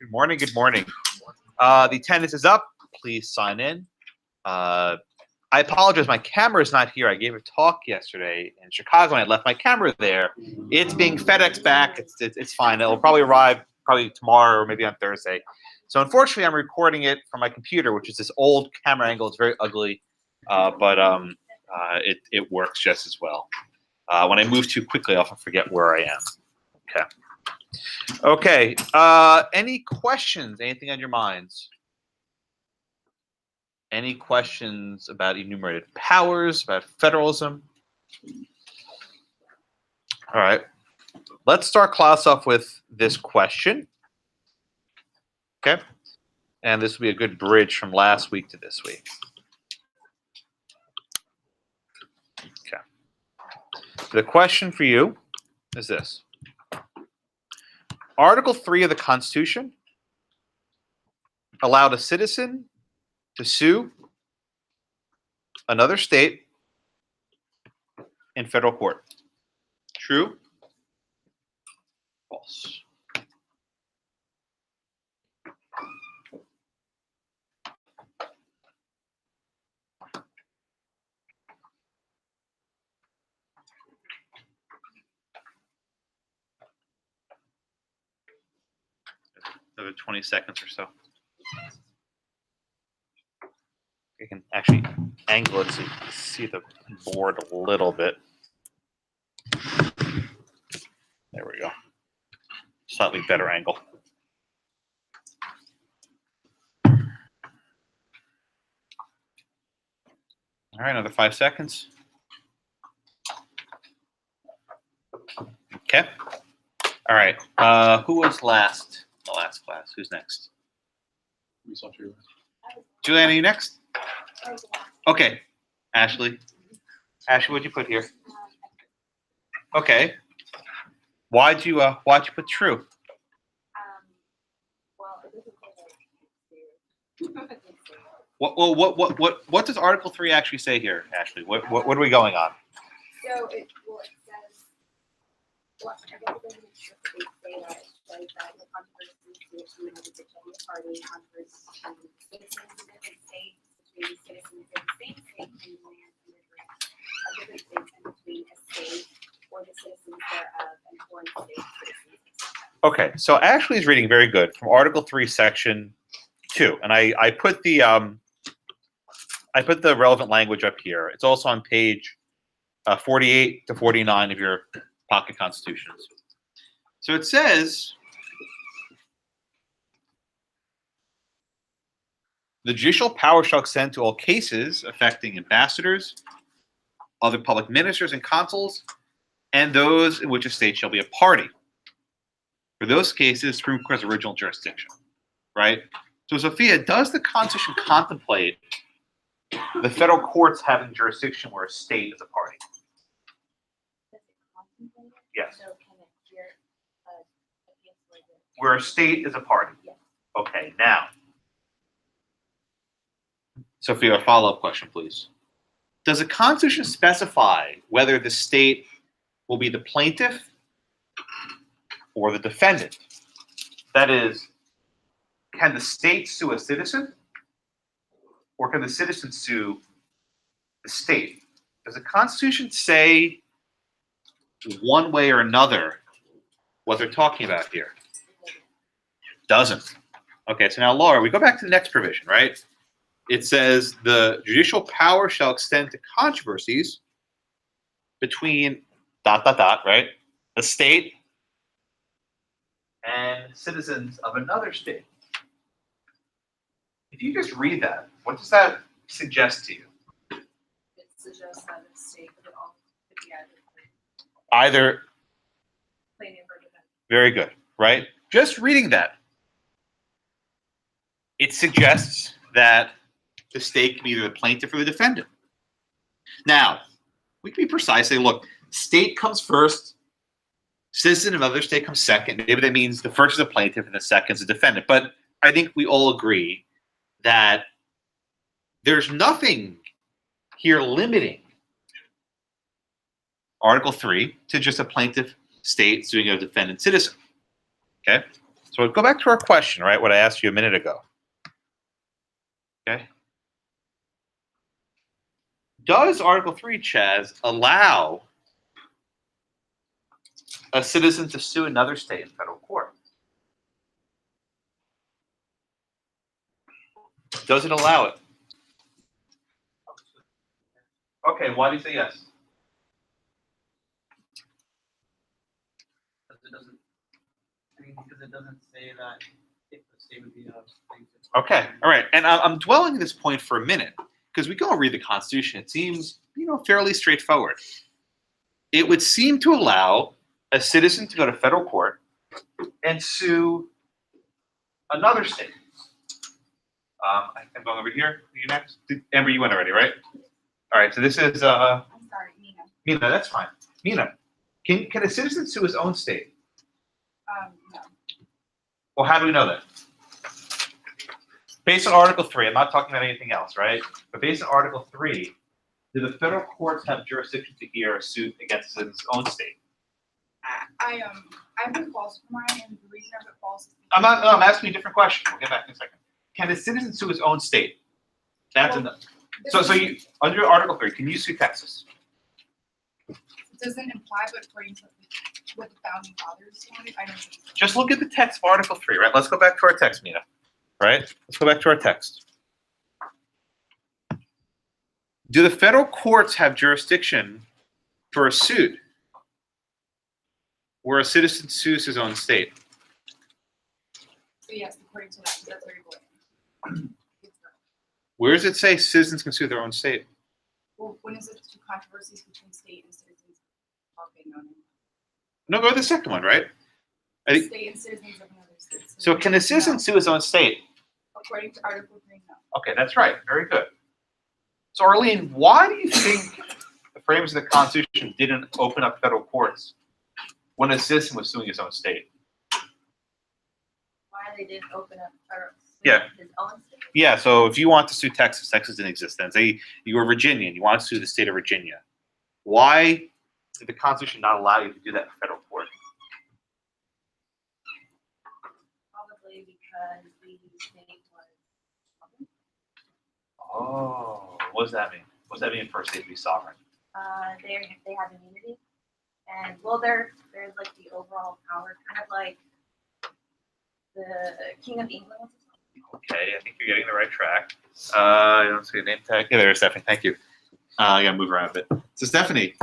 Good morning. Good morning. The attendance is up. Please sign in. I apologize. My camera is not here. I gave a talk yesterday in Chicago, and I left my camera there. It's being FedEx back. It's fine. It'll probably arrive tomorrow or maybe on Thursday. So unfortunately, I'm recording it from my computer, which is this old camera angle. It's very ugly, but it works just as well. When I move too quickly, I often forget where I am. Okay. Okay. Any questions? Anything on your minds? Any questions about enumerated powers, about federalism? All right. Let's start class off with this question. Okay. And this will be a good bridge from last week to this week. Okay. The question for you is this. Article 3 of the Constitution allowed a citizen to sue another state in federal court. True? False. Another 20 seconds or so. You can actually angle it so you can see the board a little bit. There we go. Slightly better angle. All right, another 5 seconds. Okay. All right. Who was last? The last class. Who's next? We saw Juliana. Juliana, you next? Okay. Ashley. Ashley, what'd you put here? Okay. Why'd you put true? Well, it doesn't say that. What does Article 3 actually say here, Ashley? What are we going on? So it says, well, I guess it doesn't explicitly say that. It says that the controversy between a particular party controversy between citizens of different states, between citizens of the same state, and land and of different states, and between a state or the citizens thereof and foreign state citizens. Okay, so Ashley's reading very good from Article 3, Section 2, and I put the relevant language up here. It's also on page 48 to 49 of your pocket constitutions. So it says, the judicial power shall extend to all cases affecting ambassadors, other public ministers and consuls, and those in which a state shall be a party. For those cases, Supreme Court has original jurisdiction, right? So, Sophia, does the Constitution contemplate the federal courts having jurisdiction where a state is a party? Does it contemplate it? Yes. So can it hear a case Where a state is a party? Yes. Okay, now, Sophia, a follow-up question, please. Does the Constitution specify whether the state will be the plaintiff or the defendant? That is, can the state sue a citizen, or can the citizen sue the state? Does the Constitution say one way or another what they're talking about here? Doesn't. Okay, so now, Laura, we go back to the next provision, right? It says the judicial power shall extend to controversies between ... right? The state and citizens of another state. If you just read that, what does that suggest to you? It suggests that the state could all could be Either, plaintiff or defendant. very good, right? Just reading that, it suggests that the state can be either the plaintiff or the defendant. Now, we can be precise. Say, look, state comes first, citizen of another state comes second. Maybe that means the first is a plaintiff and the second is a defendant. But I think we all agree that there's nothing here limiting Article 3 to just a plaintiff state suing a defendant citizen. Okay? So go back to our question, right? What I asked you a minute ago. Okay. Does Article 3, Chaz, allow a citizen to sue another state in federal court? Does it allow it? Okay, why do you say yes? Because it doesn't say that if the state would be Okay, all right. And I'm dwelling on this point for a minute because we go and read the Constitution. It seems, fairly straightforward. It would seem to allow a citizen to go to federal court and sue another state. I'm going over here. You next? Amber, you went already, right? All right. So this is I'm sorry, Nina. Mina. That's fine. Mina, can a citizen sue his own state? No. Well, how do we know that? Based on Article 3, I'm not talking about anything else, right? But based on Article 3, do the federal courts have jurisdiction to hear a suit against his own state? I've been false for mine, and the reason I've been false is I'm asking you a different question. We'll get back in a second. Can a citizen sue his own state? That's enough. So you under Article 3, can you sue Texas? it doesn't imply, but according to what the founding fathers wanted, I don't think so. Just look at the text of Article 3, right? Let's go back to our text, Mina. Right? Let's go back to our text. Do the federal courts have jurisdiction for a suit where a citizen sues his own state? So yes, according to that, that's very blatant. Where does it say citizens can sue their own state? Well, when is it to controversies between state and citizens? Okay, no. No, go to the second one, right? I think, State and citizens of another state. so can a citizen sue his own state? According to Article 3, no. Okay, that's right. Very good. So, Arlene, why do you think the framers of the Constitution didn't open up federal courts when a citizen was suing his own state? Why they didn't open up Yeah. his own state? Yeah, so if you want to sue Texas, Texas didn't exist then. Say you were Virginian, you want to sue the state of Virginia. Why did the Constitution not allow you to do that in federal court? Probably because the state was Oh, what does that mean? What does that mean for a state to be sovereign? they have immunity, and well, there's like the overall power, kind of like the King of England. Okay, I think you're getting the right track. I don't see a name tag. Yeah, there's Stephanie. Thank you. I gotta move around a bit. So Stephanie,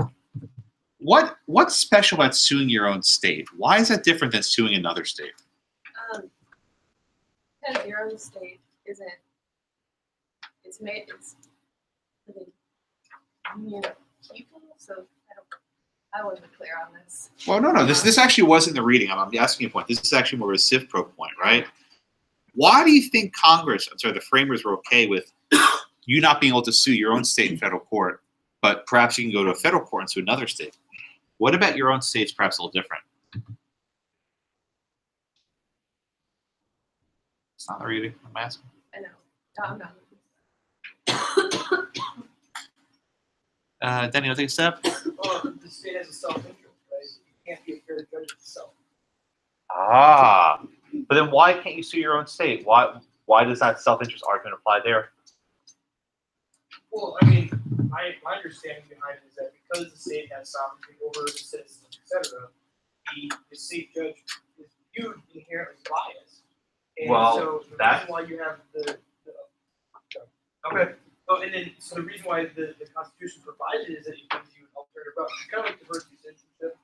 what's special about suing your own state? Why is that different than suing another state? Because your own state isn't, it's people, so I wasn't clear on this. Well, no. This actually wasn't the reading. I'm asking you a point. This is actually more of a civ pro point, right? Why do you think the framers were okay with you not being able to sue your own state in federal court, but perhaps you can go to a federal court and sue another state? What about your own state's perhaps a little different? It's not the reading. I'm asking. I know. No, I'm not. Danny, you want to take a step? Well, the state has a self-interest, right? You can't be a fair judge of itself. Ah, but then why can't you sue your own state? Why does that self-interest argument apply there? Well, I mean, my understanding behind it is that because the state has sovereignty over the citizens, etc., the state judge is viewed inherently biased. And Well, so the that- reason why you have the Okay. oh, and then so the reason why the Constitution provided is that it gives you an alternative route. It's kind of like diversity citizenship.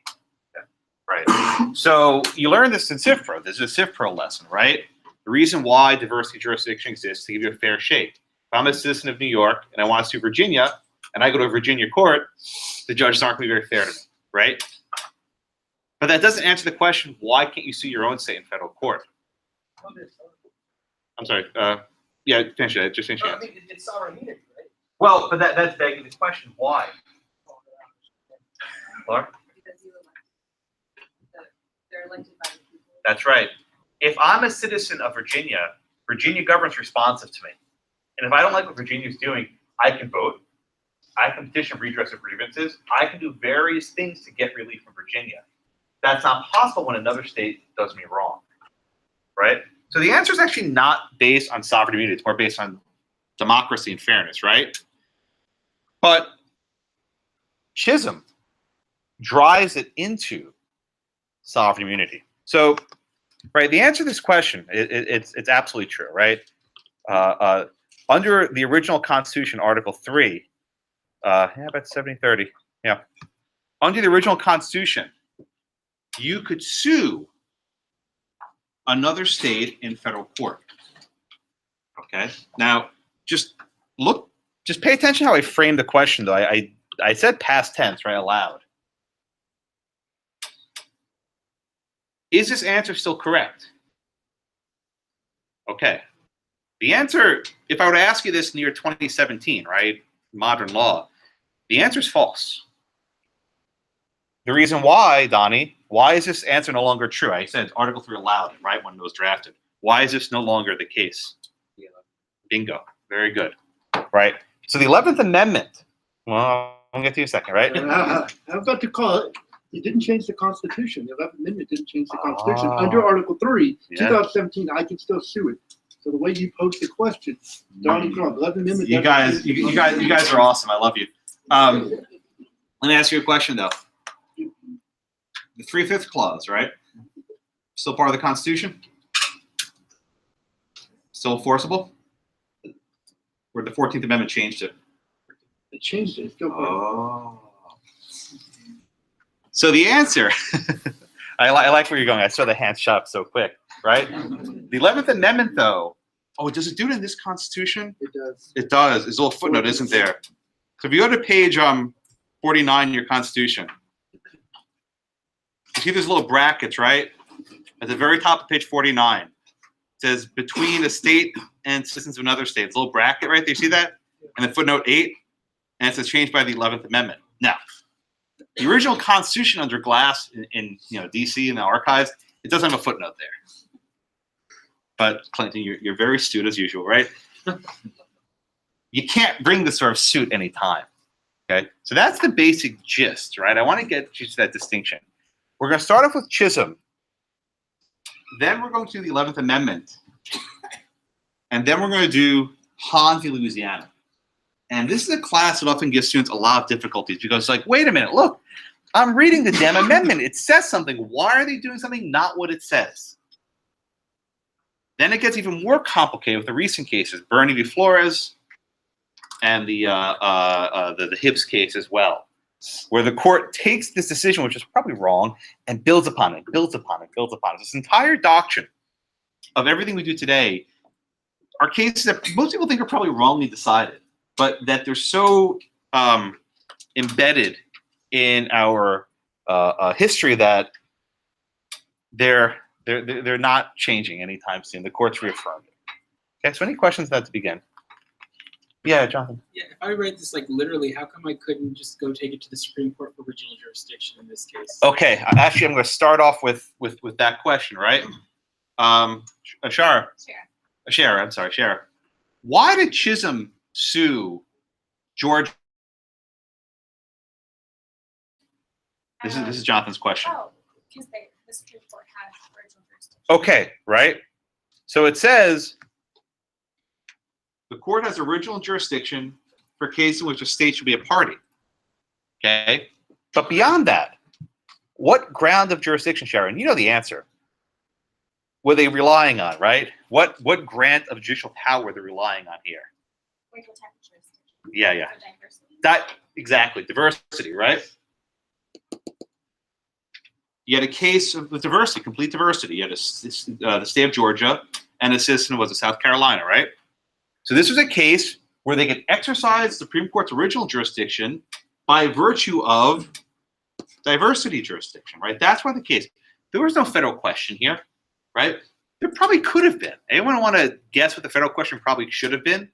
Right. So you learned this in Civ Pro. This is a Civ Pro lesson, right? The reason why diversity jurisdiction exists is to give you a fair shake. If I'm a citizen of New York and I want to sue Virginia, and I go to a Virginia court, the judges aren't going to be very fair to me, right? But that doesn't answer the question, why can't you sue your own state in federal court? I'm sorry. Yeah, finish it. Just finish I it. mean, it's sovereign immunity, right? Well, but that's begging the question, why? Laura? Because they're elected by the people. That's right. If I'm a citizen of Virginia, Virginia government's responsive to me. And if I don't like what Virginia's doing, I can vote. I can petition for redress of grievances. I can do various things to get relief from Virginia. That's not possible when another state does me wrong. right? So the answer is actually not based on sovereign immunity. It's more based on democracy and fairness, right? But Chisholm drives it into sovereign immunity. So, right, the answer to this question, it's absolutely true, right? Under the original Constitution, Article 3, yeah, about 70-30, yeah. Under the original Constitution, you could sue another state in federal court. Okay. Now, just pay attention how I framed the question, though. I said past tense, right, aloud. Is this answer still correct? Okay. The answer, if I were to ask you this in the year 2017, right, modern law, the answer is false. The reason why, Donnie, why is this answer no longer true? I said Article 3 allowed it, right, when it was drafted. Why is this no longer the case? Bingo. Very good. Right. So the 11th Amendment, well, I'll get to you in a second, right? I'm about to call it. It didn't change the Constitution. The 11th Amendment didn't change the Constitution. Under Article 3, Yeah. 2017, I can still sue it. So the way you posed the question, Donnie, come on, 11th Amendment. You guys are awesome. I love you. Let me ask you a question, though. The 3/5 clause, right? Still part of the Constitution? Still enforceable? Or the 14th Amendment changed it? It changed it. It's still part of it. So the answer, I like where you're going. I saw the hand shot up so quick, right? The 11th Amendment, though, does it do it in this Constitution? It does. It does. There's a little footnote, isn't there? So if you go to page 49 in your Constitution, you see there's little brackets, right? At the very top of page 49, it says between a state and citizens of another state. It's a little bracket right there. You see that? And then footnote 8, and it says changed by the 11th Amendment. Now, the original Constitution under glass in DC in the archives, it doesn't have a footnote there. But Clinton, you're very astute as usual, right? You can't bring this sort of suit anytime. Okay, so that's the basic gist, right? I want to get you to that distinction. We're going to start off with Chisholm. Then we're going to do the 11th Amendment. And then we're going to do Han v. Louisiana. And this is a class that often gives students a lot of difficulties because it's like, wait a minute, look, I'm reading the damn amendment. It says something. Why are they doing something not what it says? Then it gets even more complicated with the recent cases, Boerne v. Flores and the Hibbs case as well, where the court takes this decision, which is probably wrong, and builds upon it, builds upon it, builds upon it. This entire doctrine of everything we do today are cases that most people think are probably wrongly decided, but that they're so embedded in our history that they're not changing anytime soon. The court's reaffirmed it. Okay, so any questions on that to begin? Yeah, Jonathan. Yeah, if I read this like literally, how come I couldn't just go take it to the Supreme Court for original jurisdiction in this case? Okay, actually, I'm going to start off with that question, right? Shara. Why did Chisholm sue George? This is Jonathan's question. Oh, because the Supreme Court has original jurisdiction. Okay, right. So it says the court has original jurisdiction for cases in which a state should be a party. Okay, but beyond that, what ground of jurisdiction, Sharon? You know the answer. Were they relying on, right? What grant of judicial power were they relying on here? Like what type of jurisdiction? Yeah. For diversity. That exactly, diversity, right? You had a case of diversity, complete diversity. You had the state of Georgia and a citizen was of South Carolina, right? So this was a case where they could exercise the Supreme Court's original jurisdiction by virtue of diversity jurisdiction, right? That's why the case. There was no federal question here, right? There probably could have been. Anyone want to guess what the federal question probably should have been?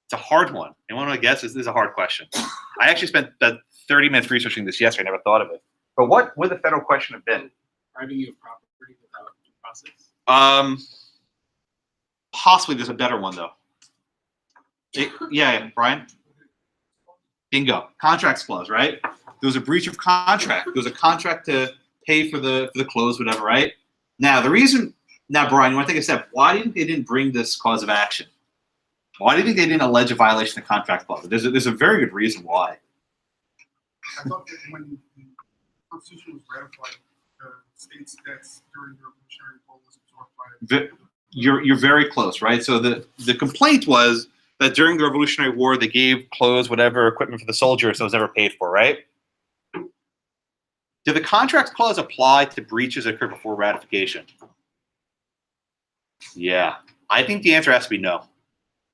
It's a hard one. Anyone want to guess? This is a hard question. I actually spent 30 minutes researching this yesterday. I never thought of it. But what would the federal question have been? Depriving you of property without due process? Possibly there's a better one, though. Yeah, Brian? Bingo. Contracts clause, right? There was a breach of contract. There was a contract to pay for the clothes, whatever, right? Now, the reason Now, Brian, you want to take a step? Why do you think they didn't bring this cause of action? Why do you think they didn't allege a violation of the contract clause? There's a very good reason why. I thought that when the Constitution was ratified, the states that's during the Revolutionary War was absorbed by You're very close, right? So the complaint was that during the Revolutionary War, they gave clothes, whatever, equipment for the soldiers, so it was never paid for, right? Did the contract clause apply to breaches that occurred before ratification? Yeah. I think the answer has to be no.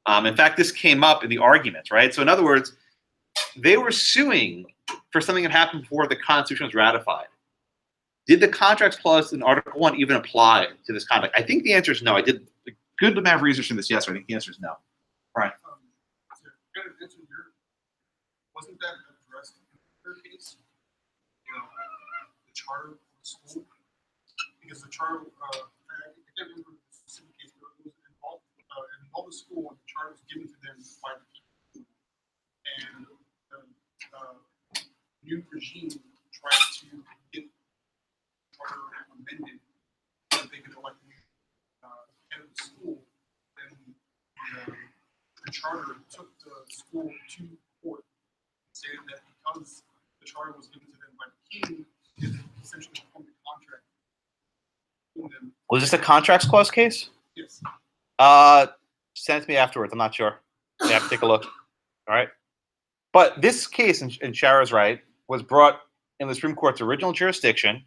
In fact, this came up in the arguments, right? So in other words, they were suing for something that happened before the Constitution was ratified. Did the contracts clause in Article 1 even apply to this conduct? I think the answer is no. I did a good amount of research in this. Yes, I think the answer is no. Right. wasn't that addressed in their case? You know, the charter of the school? Because the charter, I can't remember the specific case, but it was involved the school, and the charter was given to them by the people. And the new regime tried to get the charter amended so that they could elect the head of the school. Then the charter took the school to court, stated that because the charter was given to them by the king, it essentially formed a contract between them. Was this a contracts clause case? Yes. Send it to me afterwards. I'm not sure. You have to take a look. All right. But this case, and Shara's right, was brought in the Supreme Court's original jurisdiction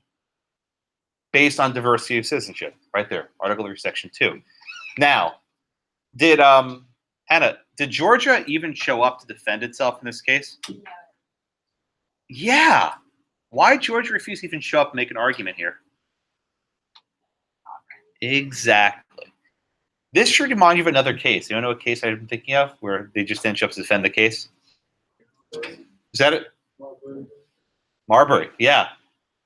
based on diversity of citizenship. Right there, Article 3, Section 2. Now, did Hannah, did Georgia even show up to defend itself in this case? Yeah. Why did Georgia refuse to even show up and make an argument here? Exactly. This should remind you of another case. You want to know a case I've been thinking of where they just didn't show up to defend the case? Is that it? Marbury, yeah.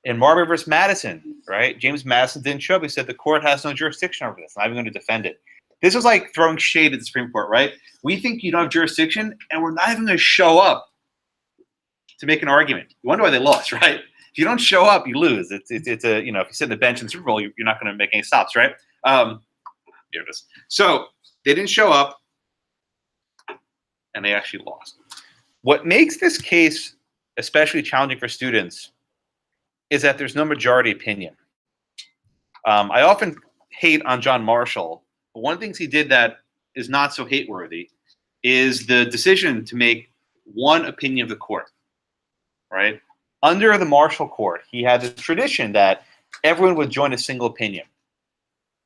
In Marbury versus Madison, right? James Madison didn't show up. He said the court has no jurisdiction over this. I'm not even going to defend it. This was like throwing shade at the Supreme Court, right? We think you don't have jurisdiction, and we're not even going to show up to make an argument. You wonder why they lost, right? If you don't show up, you lose. It's a, you know, if you sit on the bench in the Super Bowl, you're not going to make any stops, right? Here it is. So they didn't show up, and they actually lost. What makes this case especially challenging for students is that there's no majority opinion. I often hate on John Marshall, but one of the things he did that is not so hate-worthy is the decision to make one opinion of the court, right? Under the Marshall Court, he had this tradition that everyone would join a single opinion.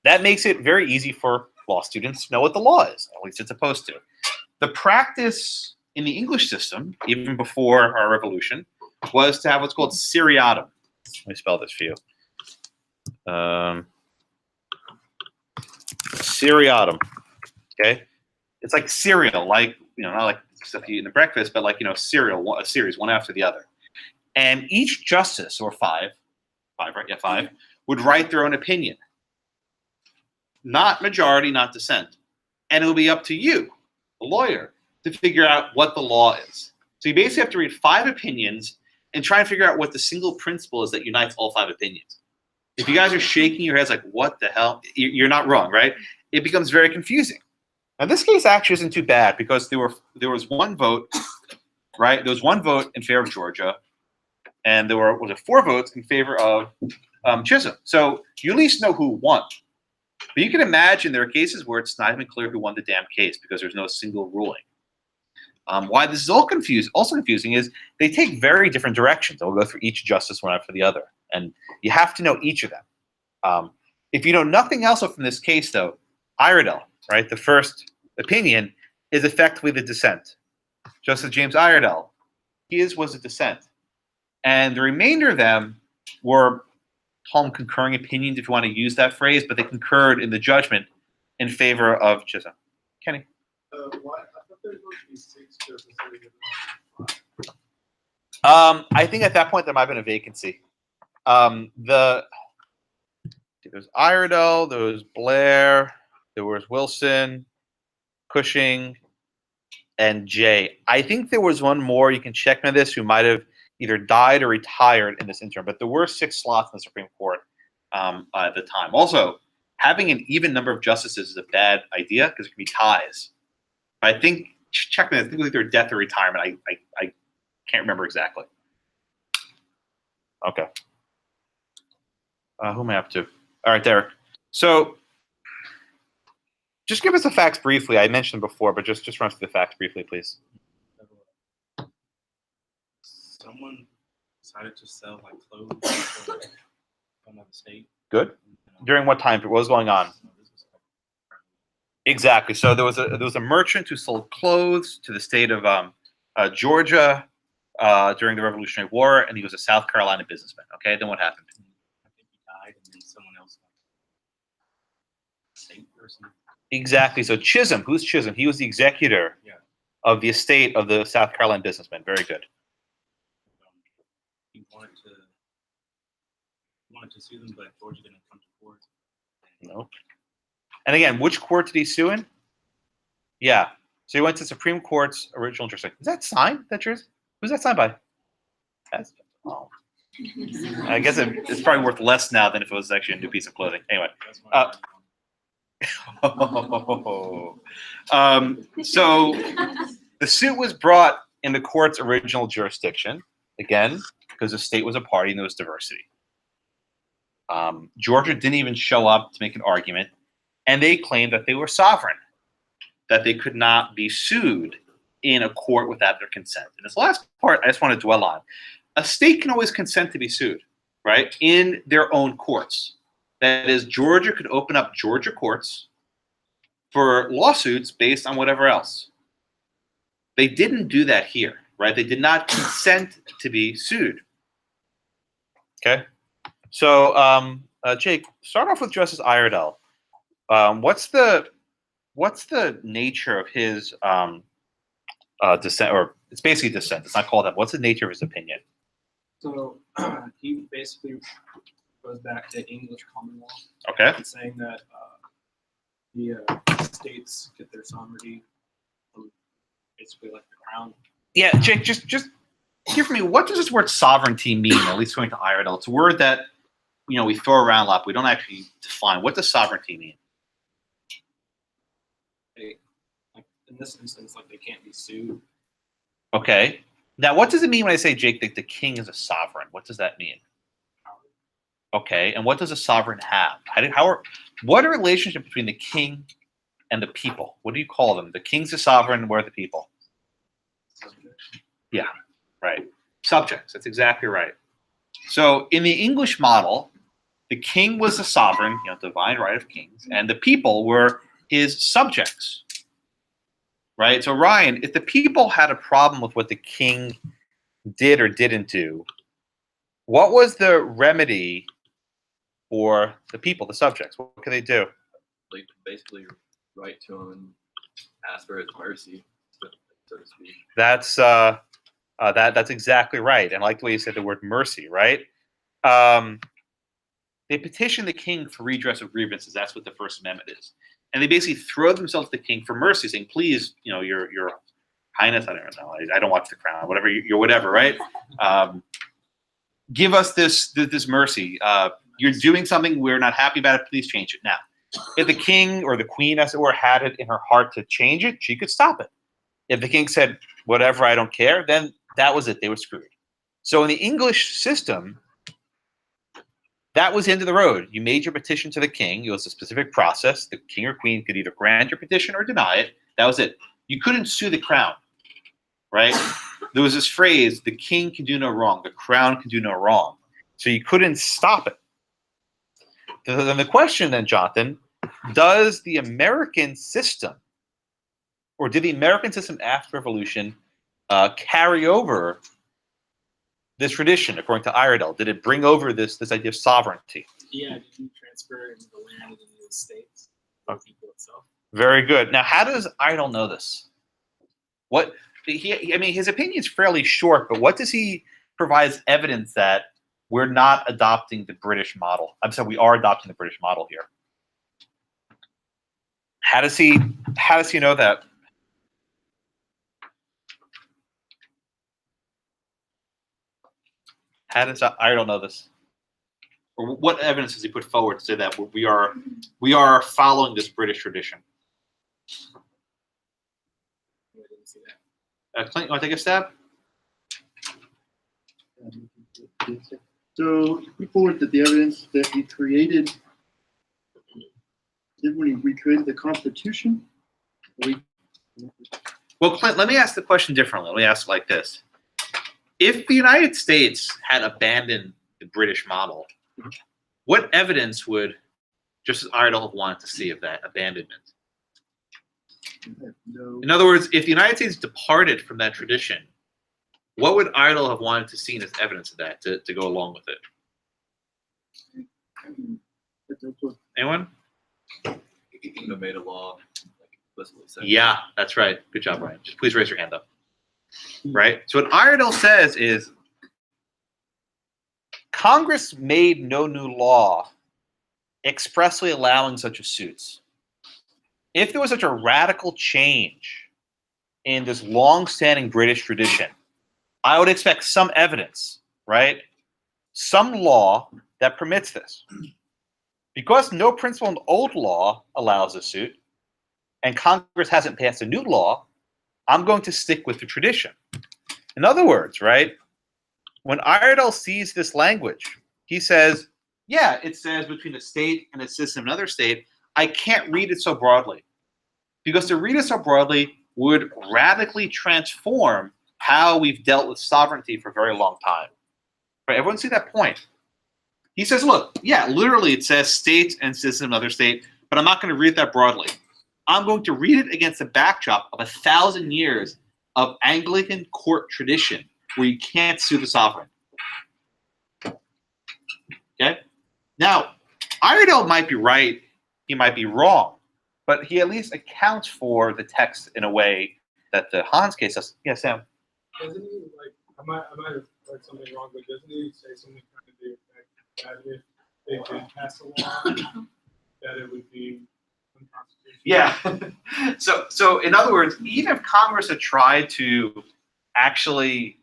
That makes it very easy for law students to know what the law is, at least it's supposed to. The practice in the English system, even before our revolution, was to have what's called seriatim. Let me spell this for you. Seriatim. Okay, it's like cereal, like, you know, not like stuff you eat in the breakfast, but like, you know, cereal, a series, one after the other. And each justice, or five, right? Yeah, five, would write their own opinion. Not majority, not dissent. And it'll be up to you, the lawyer, to figure out what the law is. So you basically have to read 5 opinions and try and figure out what the single principle is that unites all 5 opinions. If you guys are shaking your heads like, what the hell? You're not wrong, right? It becomes very confusing. Now, this case actually isn't too bad because there was one vote, right? There was one vote in favor of Georgia, and there was 4 votes in favor of Chisholm. So you at least know who won. But you can imagine there are cases where it's not even clear who won the damn case because there's no single ruling. Why this is also confusing is they take very different directions. They'll go through each justice one after the other. And you have to know each of them. If you know nothing else from this case, though, Iredell, right, the first opinion, is effectively the dissent. Justice James Iredell, his was a dissent. And the remainder of them were concurring opinions, if you want to use that phrase, but they concurred in the judgment in favor of Chisholm. Kenny? Why? I thought there were going to be 6 justices. I think at that point there might have been a vacancy. There was Iredell, there was Blair, there was Wilson, Cushing, and Jay. I think there was one more, you can check me on this, who might have either died or retired in this interim, but there were 6 slots in the Supreme Court at the time. Also, having an even number of justices is a bad idea because there can be ties. But I think check me. I think it was either death or retirement. I can't remember exactly. Okay. Who am I up to? All right, Derek. So just give us the facts briefly. I mentioned them before, but just run through the facts briefly, please. Someone decided to sell like clothes from another state. Good. During what time? What was going on? Exactly. So there was a merchant who sold clothes to the state of Georgia during the Revolutionary War, and he was a South Carolina businessman. Okay, then what happened? I think he died, and then someone else, state person. Exactly. So Chisholm, who's Chisholm? He was the executor of the estate of the South Carolina businessman. Very good. He wanted to sue them, but Georgia didn't come to court. No. And again, which court did he sue in? Yeah. So he went to Supreme Court's original jurisdiction. Is that signed? That yours? Who's that signed by? That's, oh. I guess it's probably worth less now than if it was actually a new piece of clothing. Anyway. So the suit was brought in the court's original jurisdiction, again, because the state was a party and there was diversity. Georgia didn't even show up to make an argument, and they claimed that they were sovereign, that they could not be sued in a court without their consent. And this last part I just want to dwell on. A state can always consent to be sued, right, in their own courts. That is, Georgia could open up Georgia courts for lawsuits based on whatever else. They didn't do that here, right? They did not consent to be sued. Okay? So, Jake, start off with Justice Iredell. What's the nature of his dissent, or it's basically dissent. It's not called that. What's the nature of his opinion? So he basically goes back to English common law. Okay. And saying that the states get their sovereignty from basically like the crown. Yeah, Jake, just hear from me. What does this word sovereignty mean? At least going to Iredell, it's a word that we throw around a lot. But we don't actually define. What does sovereignty mean? Like in this instance, like they can't be sued. Okay. Now, what does it mean when I say, Jake, that the king is a sovereign? What does that mean? Okay. And what does a sovereign have? What are the relationship between the king and the people? What do you call them? The king's a sovereign. Where are the people? Yeah. Right. Subjects. That's exactly right. So in the English model, the king was a sovereign, divine right of kings, and the people were his subjects. Right? So Ryan, if the people had a problem with what the king did or didn't do, what was the remedy for the people, the subjects? What could they do? Like basically write to him and ask for his mercy, so to speak. That's exactly right. And I like the way you said the word mercy, right? They petition the king for redress of grievances. That's what the First Amendment is. And they basically throw themselves to the king for mercy, saying, please, your highness, I don't know, I don't watch The Crown, whatever, you're whatever, right? Give us this mercy. You're doing something we're not happy about it, please change it. Now, if the king or the queen, as it were, had it in her heart to change it, she could stop it. If the king said, whatever, I don't care, then that was it, they were screwed. So in the English system, that was the end of the road. You made your petition to the king. It was a specific process. The king or queen could either grant your petition or deny it. That was it. You couldn't sue the crown, right? There was this phrase, the king can do no wrong. The crown can do no wrong. So you couldn't stop it. Then the question then, Jonathan, does the American system, or did the American system after Revolution carry over this tradition, according to Iredell? Did it bring over this idea of sovereignty? Yeah, you can transfer the land into the states, the people itself. Very good. Now, how does Iredell know this? What his opinion is fairly short, but what does he provide as evidence that we're not adopting the British model? I'm sorry, we are adopting the British model here. How does he know that? How does Iredell know this? or what evidence does he put forward to say that we are following this British tradition? I didn't see that. Clint, you want to take a stab? So he put forward that the evidence that he created, when he recreated the Constitution. Well, Clint, let me ask the question differently. Let me ask it like this. If the United States had abandoned the British model, what evidence would Justice Iredell have wanted to see of that abandonment? No. In other words, if the United States departed from that tradition, what would Iredell have wanted to see as evidence of that to go along with it? Anyone? They made a law like explicitly said. Yeah, that's right. Good job, Brian. Just please raise your hand up. Right? So what Iredell says is Congress made no new law expressly allowing such a suits. If there was such a radical change in this long-standing British tradition, I would expect some evidence, right? Some law that permits this. Because no principle in old law allows a suit, and Congress hasn't passed a new law, I'm going to stick with the tradition. In other words, right, when Iredell sees this language, he says, yeah, it says between a state and a citizen of another state, I can't read it so broadly. Because to read it so broadly would radically transform how we've dealt with sovereignty for a very long time. Right? Everyone see that point? He says, look, yeah, literally it says state and citizen of another state, but I'm not going to read it that broadly. I'm going to read it against the backdrop of 1,000 years of Anglican court tradition where you can't sue the sovereign. Okay? Now, Iredell might be right, he might be wrong, but he at least accounts for the text in a way that the Hans case does. Yeah, Sam? Doesn't he, like, I might have heard something wrong, but doesn't he say something kind of the effect that if they did pass a law, that it would be unconstitutional? Yeah. So in other words, even if Congress had tried to actually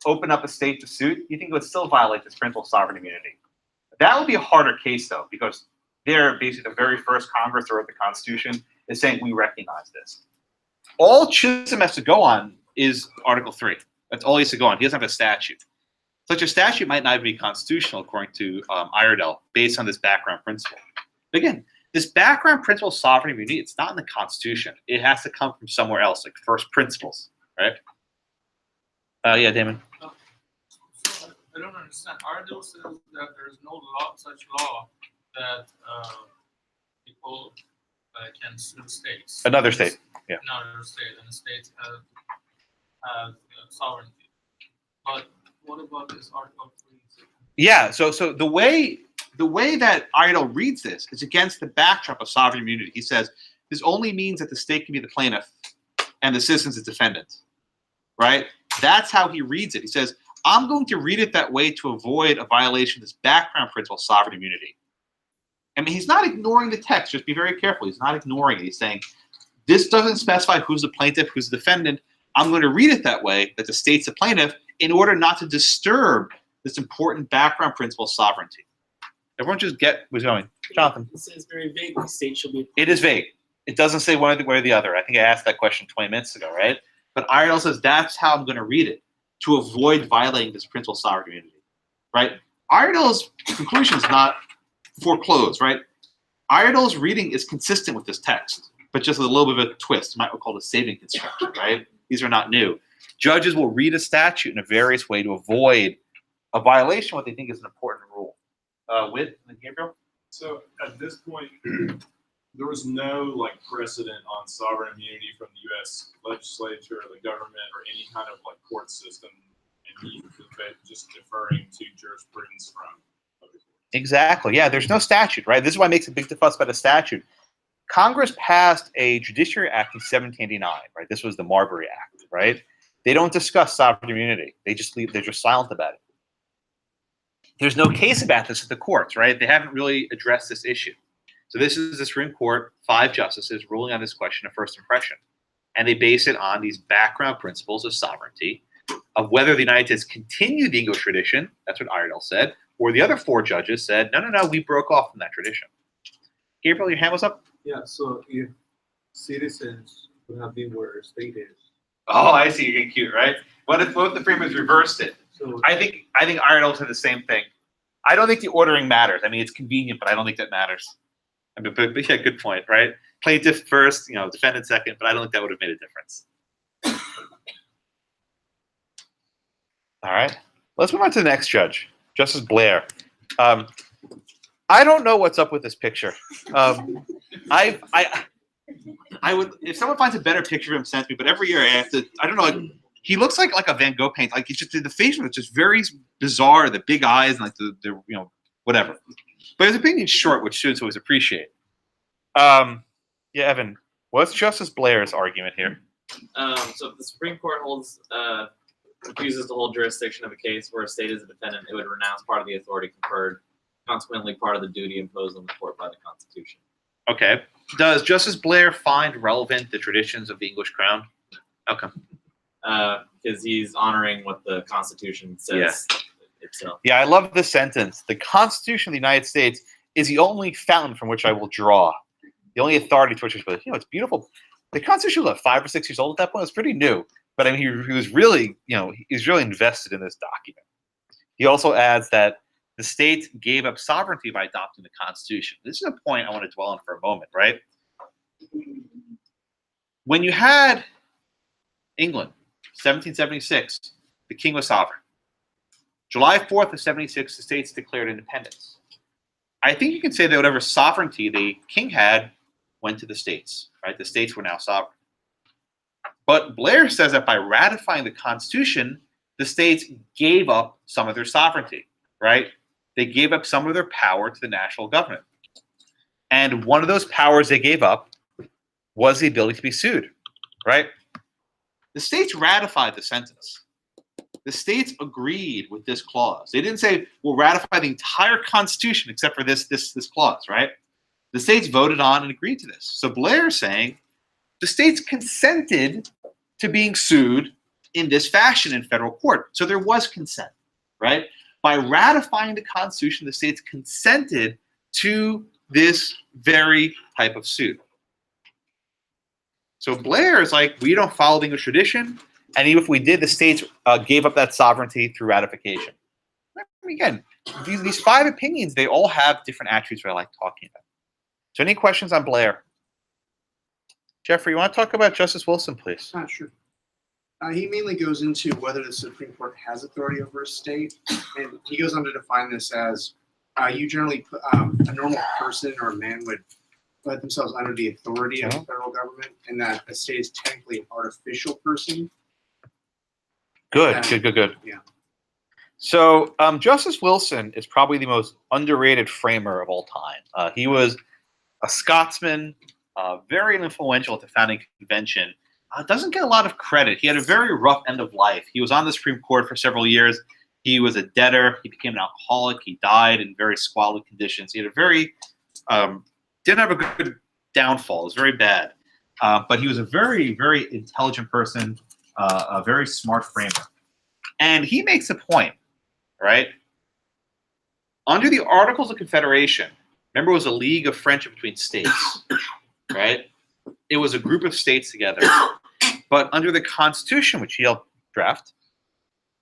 open up a state to suit, you think it would still violate this principle of sovereign immunity. That would be a harder case, though, because they're basically the very first Congress that wrote the Constitution is saying we recognize this. All Chisholm has to go on is Article 3. That's all he has to go on. He doesn't have a statute. Such a statute might not be constitutional, according to Iredell, based on this background principle. But again, this background principle of sovereign immunity, it's not in the Constitution. It has to come from somewhere else, like first principles, right? Yeah, Damon. So I don't understand. Iredell says that there is no law, such law that people can sue states. Another state, yeah. Another state, and the states have sovereignty. But what about this Article 3? Yeah. So the way that Iredell reads this is against the backdrop of sovereign immunity. He says this only means that the state can be the plaintiff and the citizen's the defendant, right? That's how he reads it. He says, I'm going to read it that way to avoid a violation of this background principle of sovereign immunity. I mean, he's not ignoring the text. Just be very careful. He's not ignoring it. He's saying, this doesn't specify who's the plaintiff, who's the defendant. I'm going to read it that way, that the state's the plaintiff, in order not to disturb this important background principle of sovereignty. Everyone just get what's going. Jonathan. It says very vague, the state shall be. It is vague. It doesn't say one way or the other. I think I asked that question 20 minutes ago, right? But Iredell says that's how I'm going to read it, to avoid violating this principle of sovereign immunity, right? Iredell's conclusion is not foreclosed, right? Iredell's reading is consistent with this text, but just with a little bit of a twist. You might call it a saving construction, right? These are not new. Judges will read a statute in a various way to avoid a violation of what they think is an important rule. Gabriel? So at this point, there was no like precedent on sovereign immunity from the U.S. legislature or the government or any kind of like court system, and he was just deferring to jurisprudence from other courts. Exactly. Yeah, there's no statute, right? This is why it makes a big fuss about a statute. Congress passed a Judiciary Act in 1789, right? This was the Marbury Act, right? They don't discuss sovereign immunity. They're just silent about it. There's no case about this at the courts, right? They haven't really addressed this issue. So this is the Supreme Court, 5 justices ruling on this question of first impression. And they base it on these background principles of sovereignty, of whether the United States continue the English tradition, that's what Iredell said, or the other 4 judges said, no, we broke off from that tradition. Gabriel, your hand was up? Yeah, so if citizens would have been where state is. Oh, I see. You're getting cute, right? What if the framers reversed it? So I think Ireland said the same thing. I don't think the ordering matters. I mean, it's convenient, but I don't think that matters. I mean, but yeah, good point, right? Plaintiff first, defendant second, but I don't think that would have made a difference. All right, let's move on to the next judge, Justice Blair. I don't know what's up with this picture. I would, if someone finds a better picture of him, send me. But every year I have to. I don't know. He looks like a Van Gogh paint. Like he's just the face was just very bizarre. The big eyes and like the whatever. But his opinion's short, which students always appreciate. Yeah, Evan, what's Justice Blair's argument here? So if the Supreme Court refuses to hold jurisdiction of a case where a state is a defendant, it would renounce part of the authority conferred, consequently part of the duty imposed on the court by the Constitution. Okay. Does Justice Blair find relevant the traditions of the English crown? How come? Because he's honoring what the Constitution says itself. Yeah, I love this sentence. The Constitution of the United States is the only fountain from which I will draw. The only authority to which I will. It's beautiful. The Constitution was 5 or 6 years old at that point. It was pretty new. But I mean, he was really, he's really invested in this document. He also adds that the states gave up sovereignty by adopting the Constitution. This is a point I want to dwell on for a moment, right? When you had England, 1776, the king was sovereign. July 4th of 76, the states declared independence. I think you can say that whatever sovereignty the king had went to the states, right? The states were now sovereign. But Blair says that by ratifying the Constitution, the states gave up some of their sovereignty, right? They gave up some of their power to the national government. And one of those powers they gave up was the ability to be sued, right? The states ratified the sentence. The states agreed with this clause. They didn't say, we'll ratify the entire Constitution except for this clause, right? The states voted on and agreed to this. So Blair is saying the states consented to being sued in this fashion in federal court. So there was consent, right? By ratifying the Constitution, the states consented to this very type of suit. So Blair is like, we don't follow the English tradition, and even if we did, the states gave up that sovereignty through ratification. Again, these 5 opinions, they all have different attributes that I like talking about. So any questions on Blair? Jeffrey, you want to talk about Justice Wilson, please? Sure. He mainly goes into whether the Supreme Court has authority over a state, and he goes on to define this as you generally put, a normal person or a man would put themselves under the authority of the federal government, and that a state is technically an artificial person. Good. Yeah. So Justice Wilson is probably the most underrated framer of all time. He was a Scotsman, very influential at the founding convention. Doesn't get a lot of credit. He had a very rough end of life. He was on the Supreme Court for several years. He was a debtor. He became an alcoholic. He died in very squalid conditions. He had a very didn't have a good downfall. It was very bad. But he was a very, very intelligent person, a very smart framer. And he makes a point, right? Under the Articles of Confederation, remember it was a league of friendship between states, right? It was a group of states together. But under the Constitution, which he helped draft,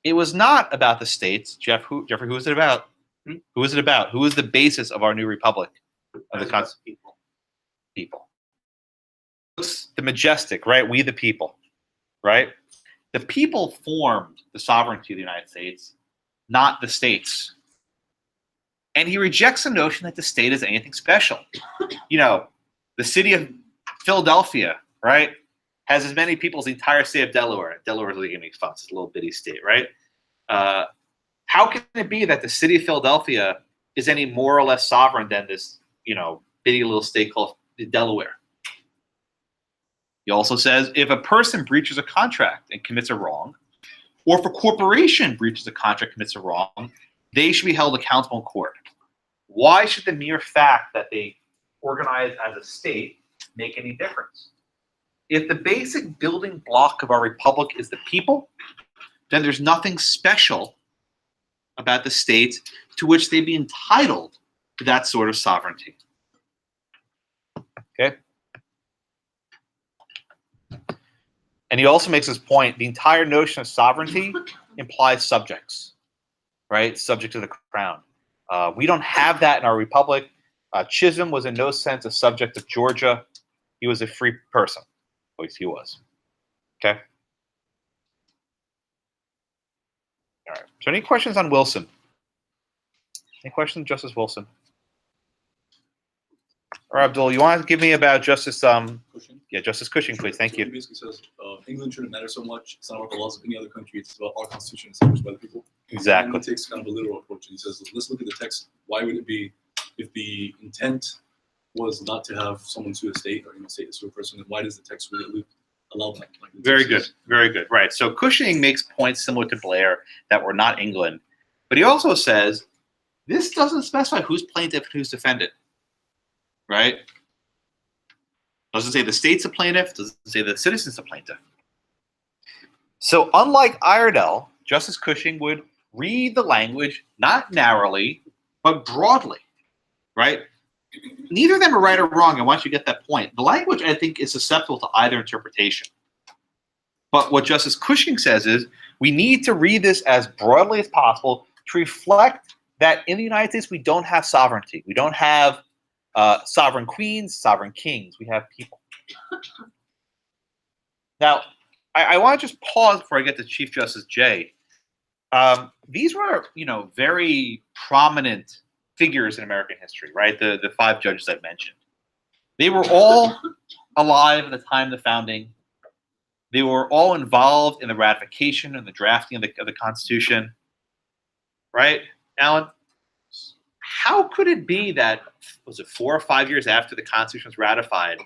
it was not about the states. Jeffrey, who was it about? Who was it about? Who was the basis of our new republic? Of the Constitution? People. The majestic, right? We the people, right? The people formed the sovereignty of the United States, not the states. And he rejects the notion that the state is anything special. The city of Philadelphia, right, has as many people as the entire state of Delaware. Delaware is really giving me fun. It's a little bitty state, right? How can it be that the city of Philadelphia is any more or less sovereign than this, bitty little state called Delaware? He also says if a person breaches a contract and commits a wrong, or if a corporation breaches a contract and commits a wrong, they should be held accountable in court. Why should the mere fact that they organize as a state make any difference? If the basic building block of our republic is the people, then there's nothing special about the state to which they'd be entitled to that sort of sovereignty. Okay? And he also makes this point, the entire notion of sovereignty implies subjects, right? Subject to the crown. We don't have that in our republic. Chisholm was in no sense a subject of Georgia. He was a free person. At least he was. Okay? All right. So any questions on Wilson? Any questions, Justice Wilson? Or Abdul, you want to give me about Justice Cushing. Yeah, Justice Cushing, please. Thank So you. It basically says England shouldn't matter so much. It's not about the laws of any other country. It's about our constitution established by the people. Exactly. And he takes kind of a literal approach. He says, let's look at the text. Why would it be if the intent was not to have someone sue a state or state to sue a person? Then why does the text really allow that? Like the Very text good. says. Very good. Right. So Cushing makes points similar to Blair that were not England, but he also says this doesn't specify who's plaintiff and who's defendant. Right? Doesn't say the state's a plaintiff, doesn't say the citizen's a plaintiff. So unlike Iredell, Justice Cushing would read the language not narrowly, but broadly, right? Neither of them are right or wrong. I want you to get that point. The language, I think, is susceptible to either interpretation. But what Justice Cushing says is we need to read this as broadly as possible to reflect that in the United States, we don't have sovereignty. We don't have sovereign queens, sovereign kings. We have people. Now, I want to just pause before I get to Chief Justice Jay. These were, very prominent figures in American history, right? The 5 judges I mentioned. They were all alive at the time of the founding. They were all involved in the ratification and the drafting of the Constitution, right, Alan? How could it be that, was it 4 or 5 years after the Constitution was ratified,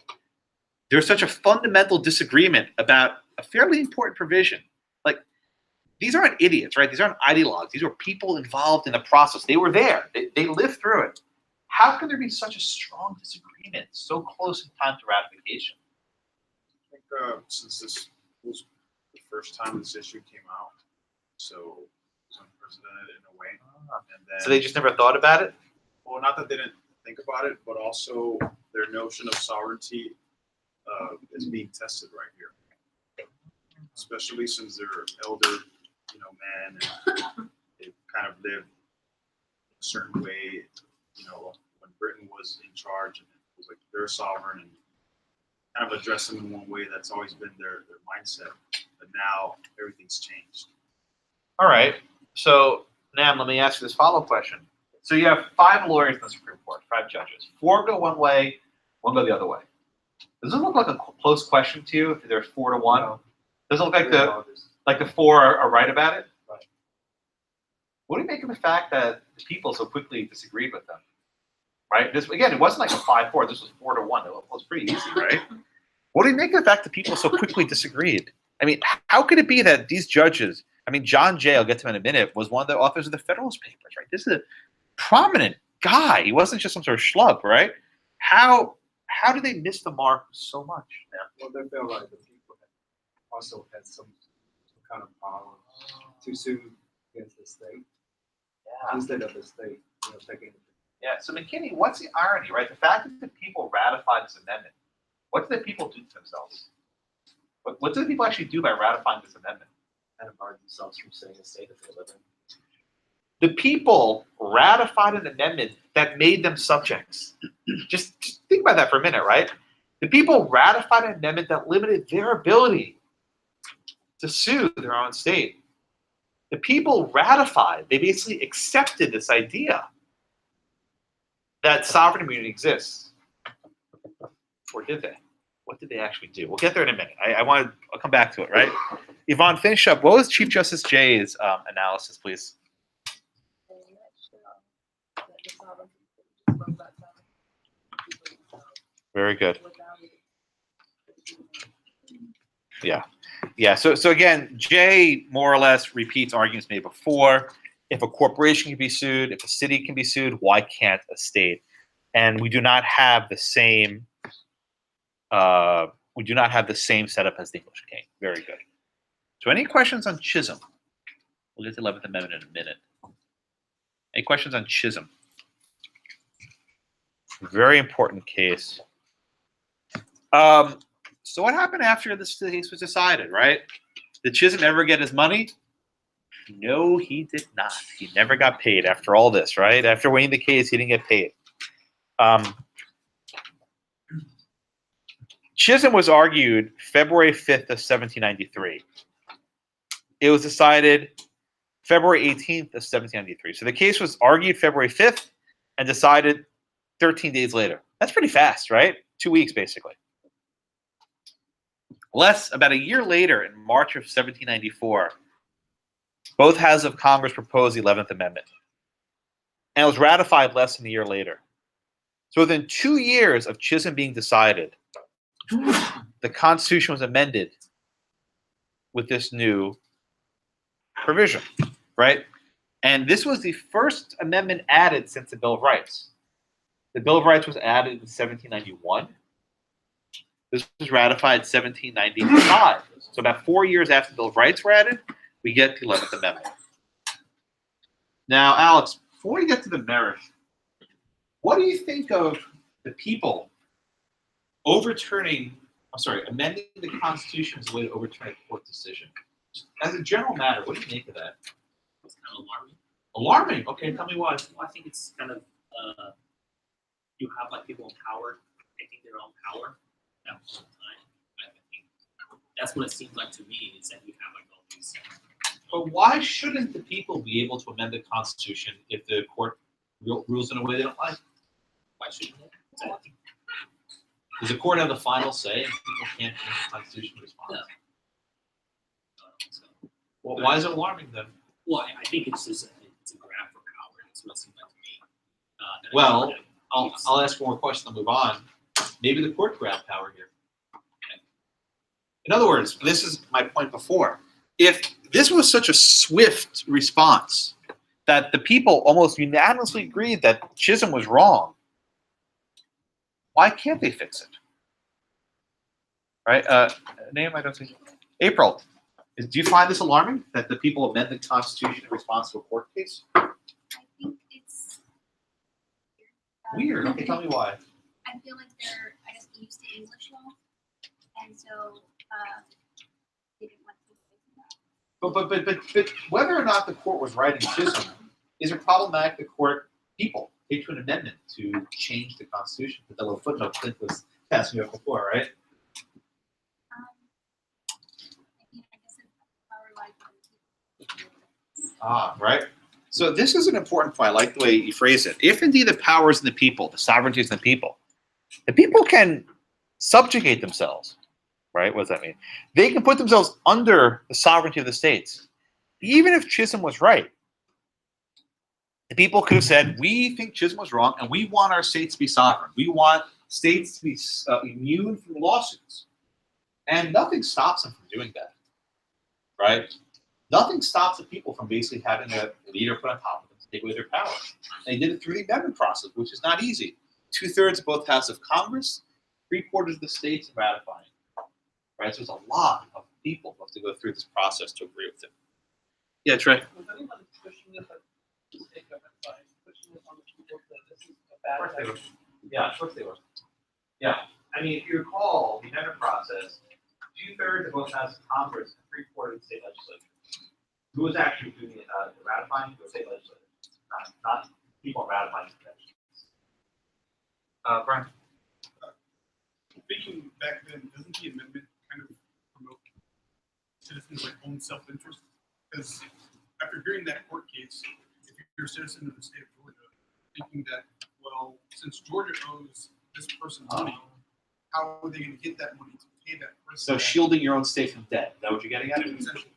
there's such a fundamental disagreement about a fairly important provision? Like, these aren't idiots, right? These aren't ideologues. These were people involved in the process. They were there. They lived through it. How can there be such a strong disagreement so close in time to ratification? I think since this was the first time this issue came out, so it was unprecedented in a way. And then, So they just never thought about it? well, not that they didn't think about it, but also their notion of sovereignty is being tested right here. Especially since they're elder, men, and they've kind of lived a certain way, when Britain was in charge, and it was like they're sovereign, and kind of address them in one way that's always been their mindset. But now everything's changed. All right. So, Nam, let me ask you this follow-up question. So you have 5 lawyers in the Supreme Court, 5 judges. 4 go one way, 1 go the other way. Does it look like a close question to you if there's 4 to 1? No. Does it look like the 4 are right about it? Right. What do you make of the fact that the people so quickly disagreed with them? Right? This, again, it wasn't like a 5-4. This was 4 to 1. It was pretty easy, right? What do you make of the fact that people so quickly disagreed? I mean, how could it be that these judges, John Jay, I'll get to him in a minute, was one of the authors of the Federalist Papers, right? This is a prominent guy. He wasn't just some sort of schlub, right? How did they miss the mark so much? Yeah. Well, they felt like the people also had some kind of power to sue against the state instead of the state, taking. Yeah. So McKinney, what's the irony, right? The fact that the people ratified this amendment. What did the people do to themselves? What did the people actually do by ratifying this amendment? Kind of barred themselves from saying a state that they live in. The people ratified an amendment that made them subjects. Just think about that for a minute, right? The people ratified an amendment that limited their ability to sue their own state. The people ratified, they basically accepted this idea that sovereign immunity exists. Or did they? What did they actually do? We'll get there in a minute. I'll come back to it, right? Yvonne, finish up. What was Chief Justice Jay's analysis, please? Very good. Yeah. So again, Jay more or less repeats arguments made before. If a corporation can be sued, if a city can be sued, why can't a state? And we do not have the same. Setup as the English king. Very good. So, any questions on Chisholm? We'll get to 11th Amendment in a minute. Any questions on Chisholm? Very important case. So what happened after this case was decided, right? Did Chisholm ever get his money? No, he did not. He never got paid after all this, right? After winning the case, he didn't get paid. Chisholm was argued February 5th of 1793. It was decided February 18th of 1793. So the case was argued February 5th and decided 13 days later. That's pretty fast, right? 2 weeks, basically. About a year later, in March of 1794, both houses of Congress proposed the 11th Amendment. And it was ratified less than a year later. So within 2 years of Chisholm being decided, the Constitution was amended with this new provision, right? And this was the first amendment added since the Bill of Rights. The Bill of Rights was added in 1791. This was ratified in 1795. So about 4 years after the Bill of Rights were added, we get the 11th Amendment. Now, Alex, before we get to the merit, what do you think of the people amending the Constitution as a way to overturn a court decision? As a general matter, what do you make of that? It's kind of alarming. Alarming? Okay, tell me why. Well, I think it's kind of, you have like people in power taking their own power at one time. I think that's what it seems like to me, is that you have like all these. But why shouldn't the people be able to amend the Constitution if the court rules in a way they don't like? Why shouldn't they? Does the court have the final say and people can't change the Constitution in response? No. Well, why is it alarming then? Well, I think it's just it's a grab for power. That's what it seems like to me. Well, I'll ask one more question and move on. Maybe the court grabbed power here. In other words, this is my point before. If this was such a swift response that the people almost unanimously agreed that Chisholm was wrong, why can't they fix it? Right? Name, I don't see. April, do you find this alarming that the people amend the Constitution in response to a court case? I think it's Weird. Okay, tell me why. I feel like they're, I guess, used to English law, and so they didn't want to fix that. But whether or not the court was right in Chisholm is a problematic the court people take to an amendment to change the Constitution. But the little footnote Clint was passing you up before, right? I guess it's power lies with the people. Ah, right. So this is an important point. I like the way you phrase it. If indeed the power is in the people, the sovereignty is in the people can subjugate themselves, right? What does that mean? They can put themselves under the sovereignty of the states. Even if Chisholm was right, the people could have said, we think Chisholm was wrong, and we want our states to be sovereign. We want states to be immune from lawsuits. And nothing stops them from doing that, right? Nothing stops the people from basically having a leader put on top of them to take away their power. And they did it through the amendment process, which is not easy. 2/3 of both houses of Congress, 3/4 of the states ratifying. Right? So there's a lot of people who have to go through this process to agree with it. Yeah, Trey. Was anyone pushing this at the state government side, pushing this on the people that this is a bad idea? Yeah, of course they were. Yeah. I mean, if you recall the amendment process, 2/3 of both houses of Congress and 3/4 of the state legislature. Who was actually doing the ratifying? The state legislature. Not people ratifying the convention. Brian. Thinking back then, doesn't the amendment kind of promote citizens' like own self-interest? Because after hearing that court case, if you're a citizen of the state of Georgia, thinking that, well, since Georgia owes this person money, how are they going to get that money to pay that person? So shielding your own state from debt. Is that what you're getting at? Essentially.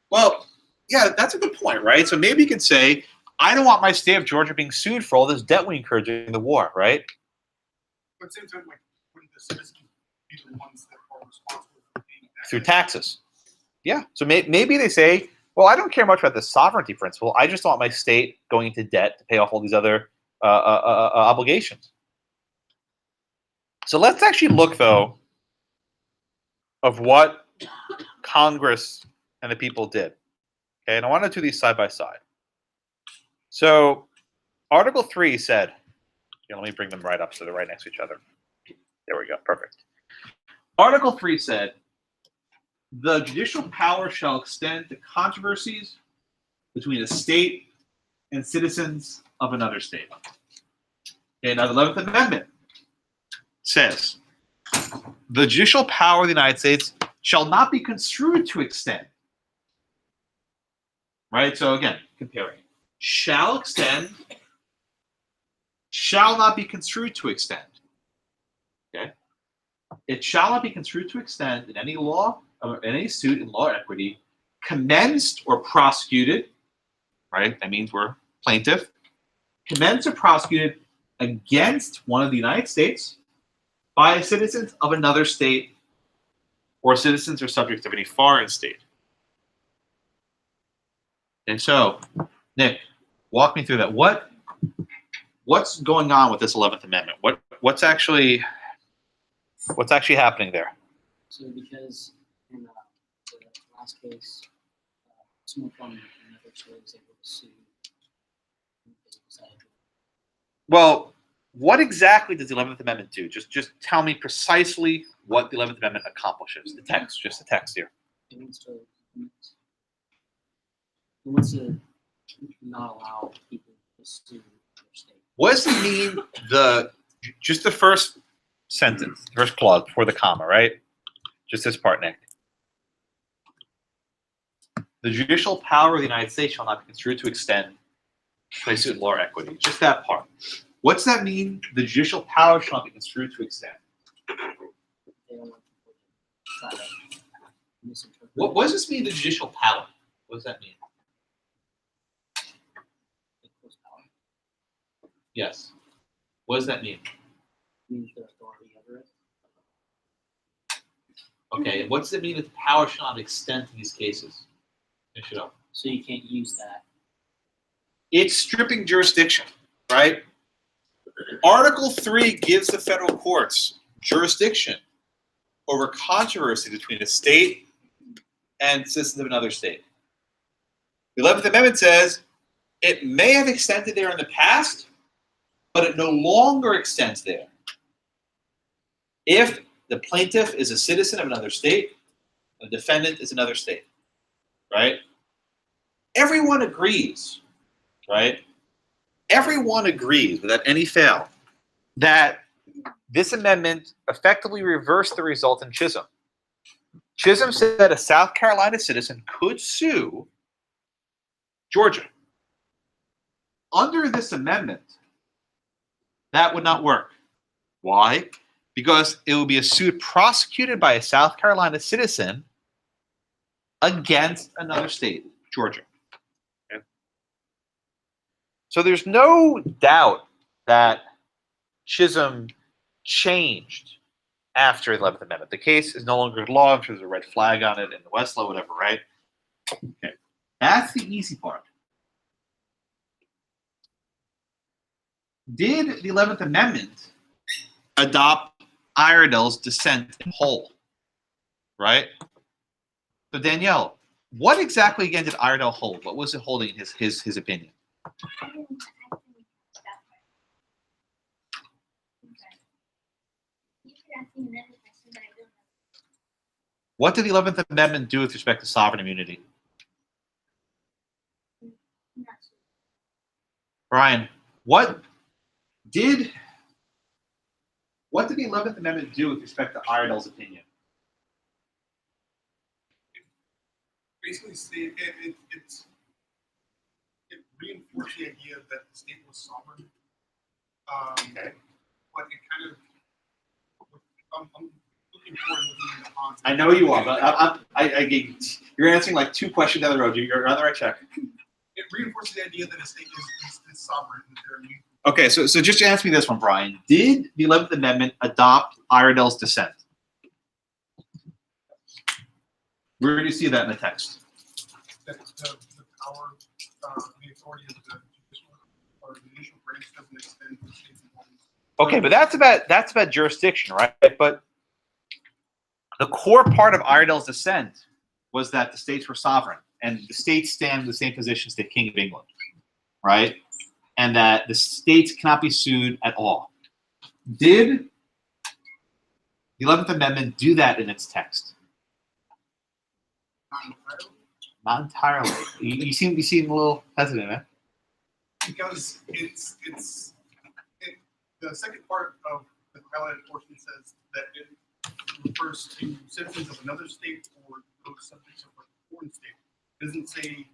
Well, yeah, that's a good point, right? So maybe you can say, I don't want my state of Georgia being sued for all this debt we incurred during the war, right? But at the same time, like, wouldn't the citizens be the ones that are responsible for paying that? Through taxes. Yeah. So maybe they say, well, I don't care much about the sovereignty principle. I just want my state going into debt to pay off all these other obligations. So let's actually look, though, of what Congress and the people did. Okay, and I want to do these side by side. So Article 3 said, let me bring them right up so they're right next to each other. There we go. Perfect. Article 3 said, the judicial power shall extend to controversies between a state and citizens of another state. Okay, now the 11th Amendment says, the judicial power of the United States shall not be construed to extend. Right? So again, comparing. Shall extend, shall not be construed to extend. Okay? It shall not be construed to extend in any law, or any suit in law or equity, commenced or prosecuted, right? That means we're plaintiff, commenced or prosecuted against one of the United States by citizens of another state or citizens or subjects of any foreign state. And so, Nick, walk me through that. What's going on with this 11th Amendment? What's actually happening there? So because in the last case, someone from another state was able to sue. Well, what exactly does the 11th Amendment do? Just tell me precisely what the 11th Amendment accomplishes. The text, just the text here. It wants to not allow people to sue their state. What does it mean? Just the first sentence, the first clause before the comma, right? Just this part, Nick. The judicial power of the United States shall not be construed to extend to a suit in law or equity. Just that part. What's that mean? The judicial power shall not be construed to extend. They don't want people to try to misinterpret. What does this mean? The judicial power. What does that mean? Yes. What does that mean? It means the authority over it. Okay. And what does it mean that the power shall not extend to these cases? Finish it up. So you can't use that. It's stripping jurisdiction, right? Article 3 gives the federal courts jurisdiction over controversy between a state and citizens of another state. The 11th Amendment says it may have extended there in the past, but it no longer extends there. If the plaintiff is a citizen of another state, the defendant is another state, right? Everyone agrees, right? Everyone agrees without any fail that this amendment effectively reversed the result in Chisholm. Chisholm said a South Carolina citizen could sue Georgia. Under this amendment, that would not work. Why? Because it would be a suit prosecuted by a South Carolina citizen against another state, Georgia. Okay. So there's no doubt that Chisholm changed after the 11th Amendment. The case is no longer law. I'm sure there's a red flag on it in the Westlaw, whatever, right? Okay. That's the easy part. Did the 11th Amendment adopt Iredell's dissent in whole? Right? So Danielle, what exactly again did Iredell hold? What was it holding in his opinion? What did the 11th Amendment do with respect to sovereign immunity? Brian, what did the 11th Amendment do with respect to Iredell's opinion? Basically, it reinforced the idea that the state was sovereign. Okay. But it kind of, I'm looking forward to looking into ponds. I know you are, but you're answering like two questions down the road. You're on the right track. It reinforces the idea that a state is sovereign. That they're immune. Okay, so just answer me this one, Brian. Did the 11th Amendment adopt Iredell's dissent? Where do you see that in the text? That the power, the authority of the judicial branch doesn't extend to states and bodies. Okay, but that's about jurisdiction, right? But the core part of Iredell's dissent was that the states were sovereign, and the states stand in the same position as the King of England, right? and that the states cannot be sued at all. Did the 11th Amendment do that in its text? Not entirely. You seem a little hesitant, man. Because the second part of the highlighted portion says that it refers to citizens of another state or those subjects of a foreign state. It doesn't say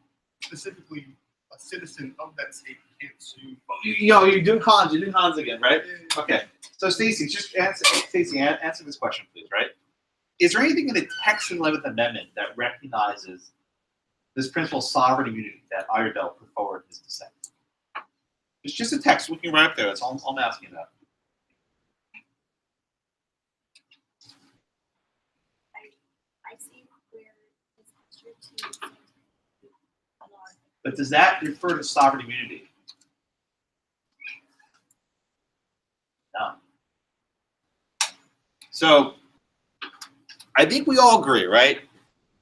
specifically a citizen of that state can't sue. You're doing Hans. You're doing Hans again, right? Okay. So Stacy, just answer this question, please. Right? Is there anything in the text of the 11th Amendment that recognizes this principle of sovereign immunity that Iredell put forward in his dissent? It's just a text looking right up there. That's all I'm asking about. I see where it's restricted to a law. But does that refer to sovereign immunity? No. So I think we all agree, right,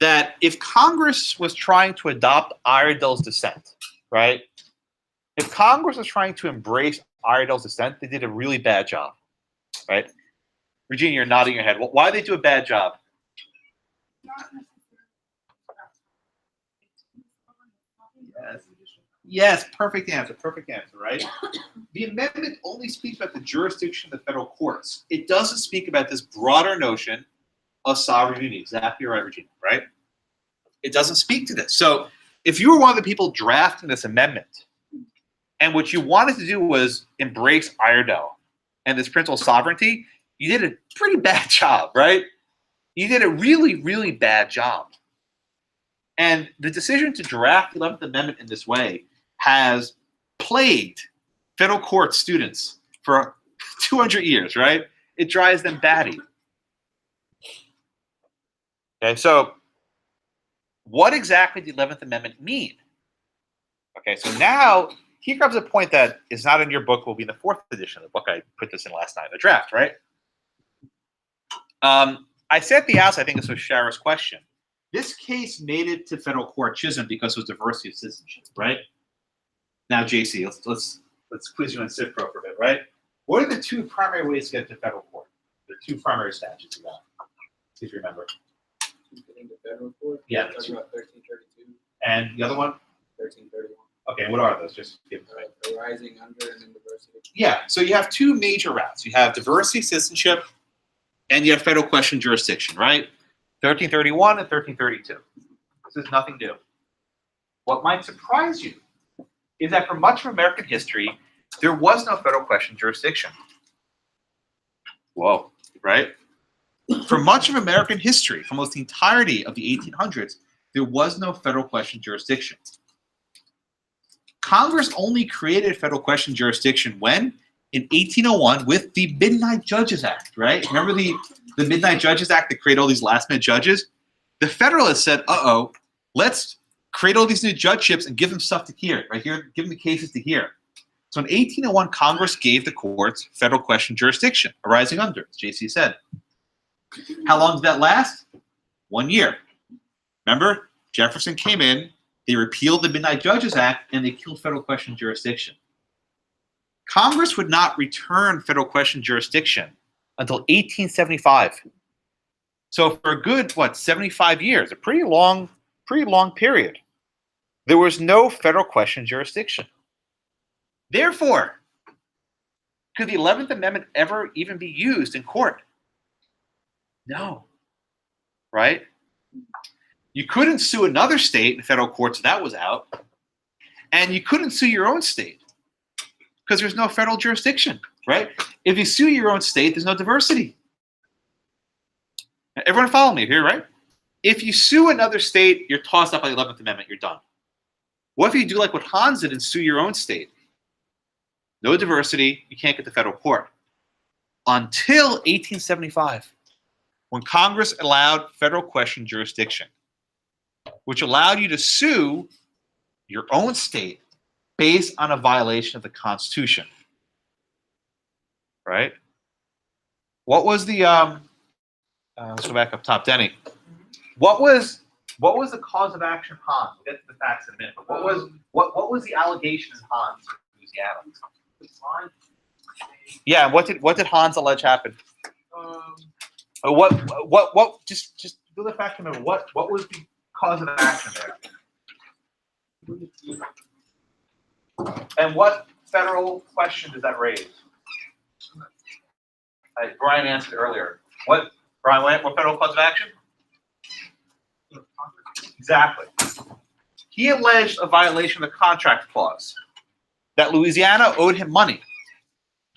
that if Congress was trying to adopt Iredell's dissent, right, if Congress was trying to embrace Iredell's dissent, they did a really bad job, right? Regina, you're nodding your head. Well, why did they do a bad job? Yes, perfect answer, right? The amendment only speaks about the jurisdiction of the federal courts. It doesn't speak about this broader notion of sovereign immunity. Exactly right, Regina, right? It doesn't speak to this. So if you were one of the people drafting this amendment, and what you wanted to do was embrace Iredell and this principle of sovereignty, you did a pretty bad job, right? You did a really, really bad job. And the decision to draft the 11th Amendment in this way has plagued federal court students for 200 years, right? It drives them batty. Okay, so what exactly did the 11th Amendment mean? Okay, so now here comes a point that is not in your book, will be in the 4th edition of the book. I put this in last night, the draft, right? I said at the outset, I think this was Shara's question. This case made it to federal court, Chisholm, because it was diversity of citizenship, right? Now, JC, let's quiz you on civ pro for a bit, right? What are the two primary ways to get to federal court? The two primary statutes you got. See if you remember. Getting to federal court? Yeah. Talking about 1332. And the other one? 1331. Okay, what are those? Just give Right, arising under and then diversity. Yeah, so you have two major routes. You have diversity, citizenship, and you have federal question jurisdiction, right? 1331 and 1332. This is nothing new. What might surprise you is that for much of American history, there was no federal question jurisdiction. Whoa, right? For much of American history, for almost the entirety of the 1800s, there was no federal question jurisdiction. Congress only created federal question jurisdiction when? In 1801 with the Midnight Judges Act, right? Remember the Midnight Judges Act that created all these last-minute judges? The Federalists said, uh-oh, let's create all these new judgeships and give them stuff to hear, right here, give them the cases to hear. So in 1801, Congress gave the courts federal question jurisdiction, arising under, as JC said. How long did that last? 1 year. Remember, Jefferson came in, they repealed the Midnight Judges Act, and they killed federal question jurisdiction. Congress would not return federal question jurisdiction until 1875. So for a good, 75 years, a pretty long period, there was no federal question jurisdiction. Therefore, could the 11th Amendment ever even be used in court? No, right? You couldn't sue another state in federal court, so that was out. And you couldn't sue your own state because there's no federal jurisdiction, right? If you sue your own state, there's no diversity. Everyone follow me here, right? If you sue another state, you're tossed out by the 11th Amendment, you're done. What if you do like what Hans did and sue your own state? No diversity, you can't get to federal court. Until 1875, when Congress allowed federal question jurisdiction, which allowed you to sue your own state based on a violation of the Constitution. Right? What was the let's go back up top, Denny. What was the cause of action, Hans? We'll get to the facts in a minute. But what was the allegation in Hans? Louisiana. Yeah, and what did Hans allege happened? What just do the fact remember what was the cause of action there? And what federal question does that raise? Brian answered earlier. What federal cause of action? Exactly. He alleged a violation of the contract clause, that Louisiana owed him money.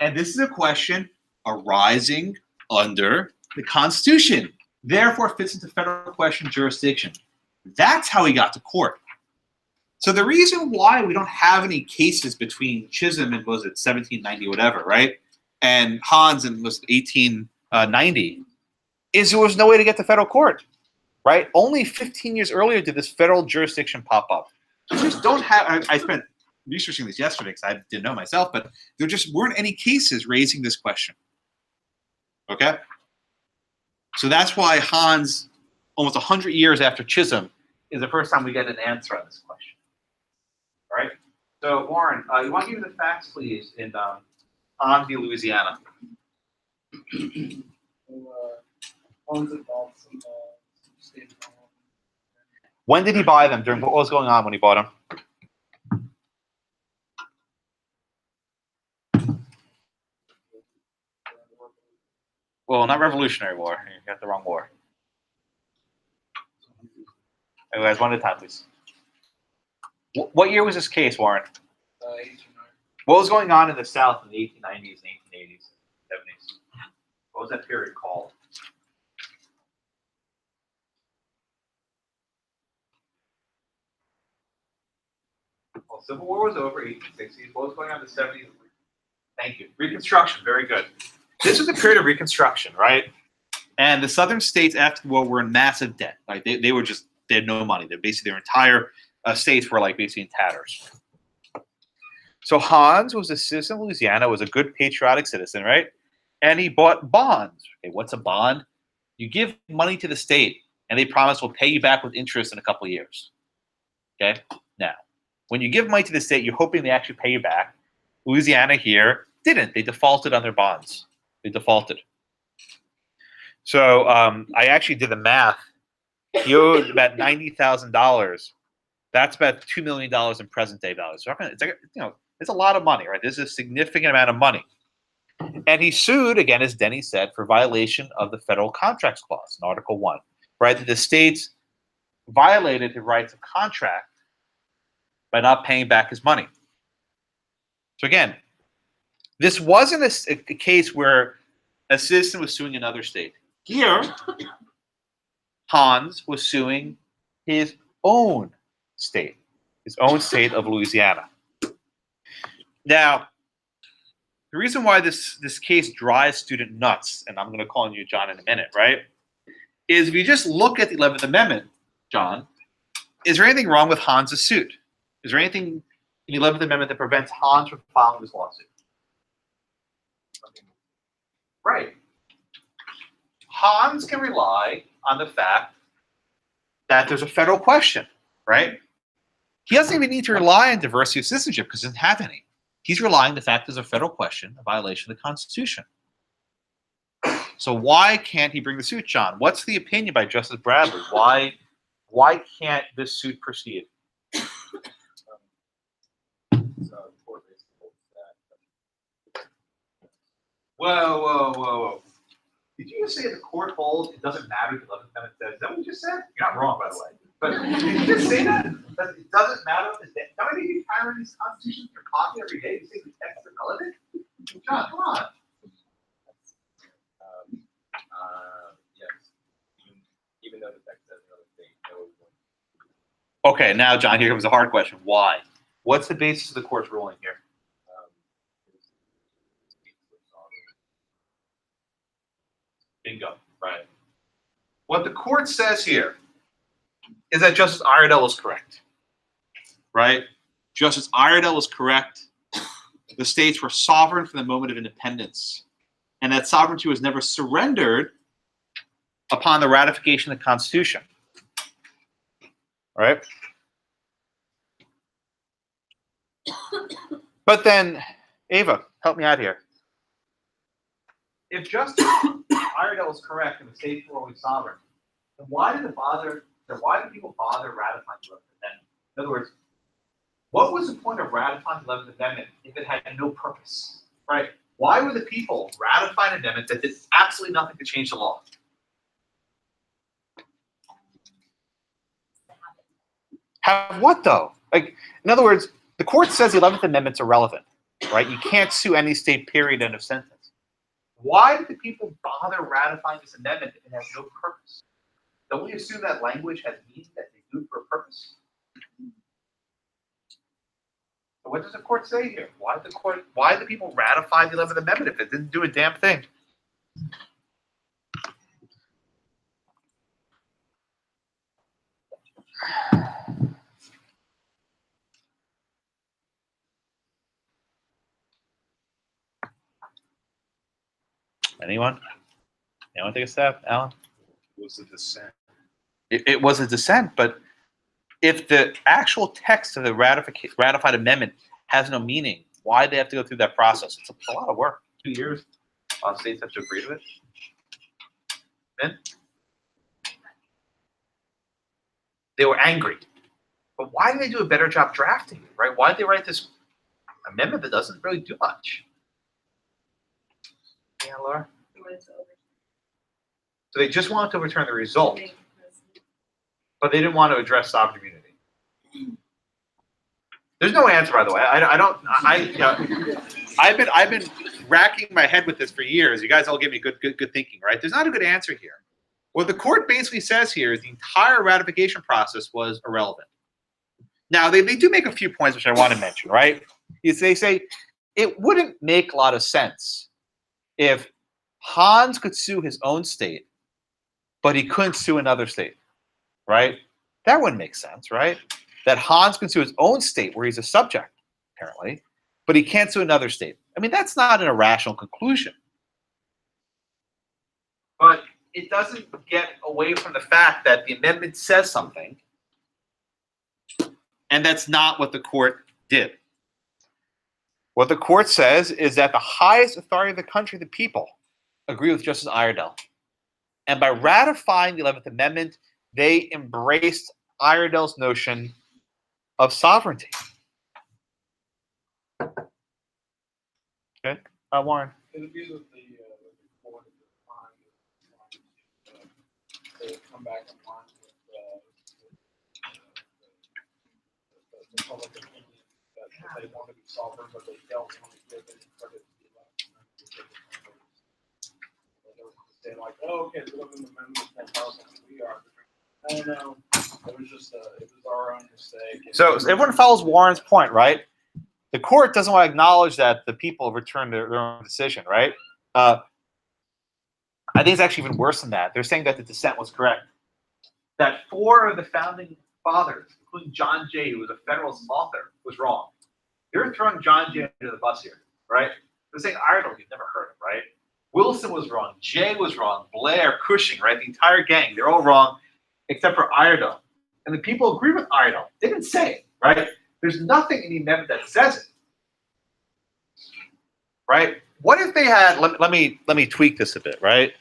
And this is a question arising under the Constitution, therefore fits into federal question jurisdiction. That's how he got to court. So the reason why we don't have any cases between Chisholm and was it 1790 whatever, right? And Hans and was 1890 is there was no way to get to federal court, right? Only 15 years earlier did this federal jurisdiction pop up. We just don't have. I spent researching this yesterday because I didn't know myself, but there just weren't any cases raising this question. Okay, so that's why Hans, almost 100 years after Chisholm, is the first time we get an answer on this question. All right. So Warren, you want to give me the facts, please, in Hans v. Louisiana. When did he buy them? During what was going on when he bought them? Well, not Revolutionary War. You got the wrong war. Anyways, one at a time, please. What year was this case, Warren? 1809. What was going on in the South in the 1890s and 1880s, 70s? What was that period called? Well, Civil War was over, 1860s. What was going on in the 70s? Thank you. Reconstruction, very good. This was a period of Reconstruction, right? And the southern states after the war were in massive debt. Right? They had no money. Basically their entire states were like basically in tatters. So Hans was a citizen of Louisiana, was a good patriotic citizen, right? And he bought bonds. Okay, what's a bond? You give money to the state, and they promise we'll pay you back with interest in a couple of years. Okay? Now, when you give money to the state, you're hoping they actually pay you back. Louisiana here didn't. They defaulted on their bonds. They defaulted. So I actually did the math. He owed about $90,000. That's about $2 million in present day value. So it's like, it's a lot of money, right? This is a significant amount of money. And he sued, again, as Denny said, for violation of the Federal Contracts Clause in Article 1, right? That the states violated the rights of contract by not paying back his money. So again, this wasn't a case where a citizen was suing another state. Here, Hans was suing his own state of Louisiana. Now, the reason why this case drives student nuts, and I'm going to call on you, John, in a minute, right, is if you just look at the 11th Amendment, John, is there anything wrong with Hans' suit? Is there anything in the 11th Amendment that prevents Hans from filing this lawsuit? Right. Hans can rely on the fact that there's a federal question, right? He doesn't even need to rely on diversity of citizenship because he doesn't have any. He's relying on the fact there's a federal question, a violation of the Constitution. So why can't he bring the suit, John? What's the opinion by Justice Bradley? Why can't this suit proceed? Whoa. Did you just say the court holds it doesn't matter if the 11th Amendment says? Is that what you just said? You're not wrong, by the way. But did you just say that? That it doesn't matter if the how many of you carry these constitutions in your pocket every day? You say the text is relevant? John, come on. Yes. Even though the text says another thing. Okay, now, John, here comes the hard question. Why? What's the basis of the court's ruling here? Bingo, right. What the court says here is that Justice Iredell was correct, right? Justice Iredell was correct. The states were sovereign from the moment of independence, and that sovereignty was never surrendered upon the ratification of the Constitution, right? But then, Ava, help me out here. If Justice Iredell is correct and the states were always sovereign, then why did people bother ratifying the 11th Amendment? In other words, what was the point of ratifying the 11th Amendment if it had no purpose, right? Why were the people ratifying an amendment that did absolutely nothing to change the law? Have what though? Like, in other words, the court says the 11th Amendment's irrelevant, right? You can't sue any state, period, end of sentence. Why did the people bother ratifying this amendment if it has no purpose? Don't we assume that language has meaning, that they do it for a purpose? So what does the court say here? Why did the people ratify the 11th Amendment if it didn't do a damn thing? Anyone? Anyone take a stab, Alan? It was a dissent. It was a dissent, but if the actual text of the ratified amendment has no meaning, why do they have to go through that process? It's a lot of work. 2 years. States have to agree to it. Then they were angry. But why did they do a better job drafting it, right? Why did they write this amendment that doesn't really do much? Yeah, Laura? So they just wanted to overturn the result, but they didn't want to address sovereign immunity. There's no answer, by the way. I've been racking my head with this for years. You guys all give me good thinking, right? There's not a good answer here. What the court basically says here is the entire ratification process was irrelevant. Now, they do make a few points which I want to mention, right? They say it wouldn't make a lot of sense if Hans could sue his own state, but he couldn't sue another state, right? That wouldn't make sense, right? That Hans can sue his own state where he's a subject, apparently, but he can't sue another state. I mean, that's not an irrational conclusion. But it doesn't get away from the fact that the amendment says something, and that's not what the court did. What the court says is that the highest authority of the country, the people, agree with Justice Iredell. And by ratifying the 11th Amendment, they embraced Iredell's notion of sovereignty. Okay, Warren. In the view of the court at the time, they come back in line with the public opinion that they want to be sovereign, but they don't want to give any credit to the election. They like, oh, okay, the 11th Amendment is more powerful than we are. No, it was just it was our own mistake. So everyone follows Warren's point, right? The court doesn't want to acknowledge that the people returned their own decision, right? I think it's actually even worse than that. They're saying that the dissent was correct. That 4 of the founding fathers, including John Jay, who was a Federalist author, was wrong. They're throwing John Jay under the bus here, right? They're saying Iredell, you've never heard of, right? Wilson was wrong. Jay was wrong. Blair, Cushing, right? The entire gang, they're all wrong except for Iredell. And the people agree with Iredell. They didn't say it, right? There's nothing in the amendment that says it, right? What if they had? Let me tweak this a bit, right?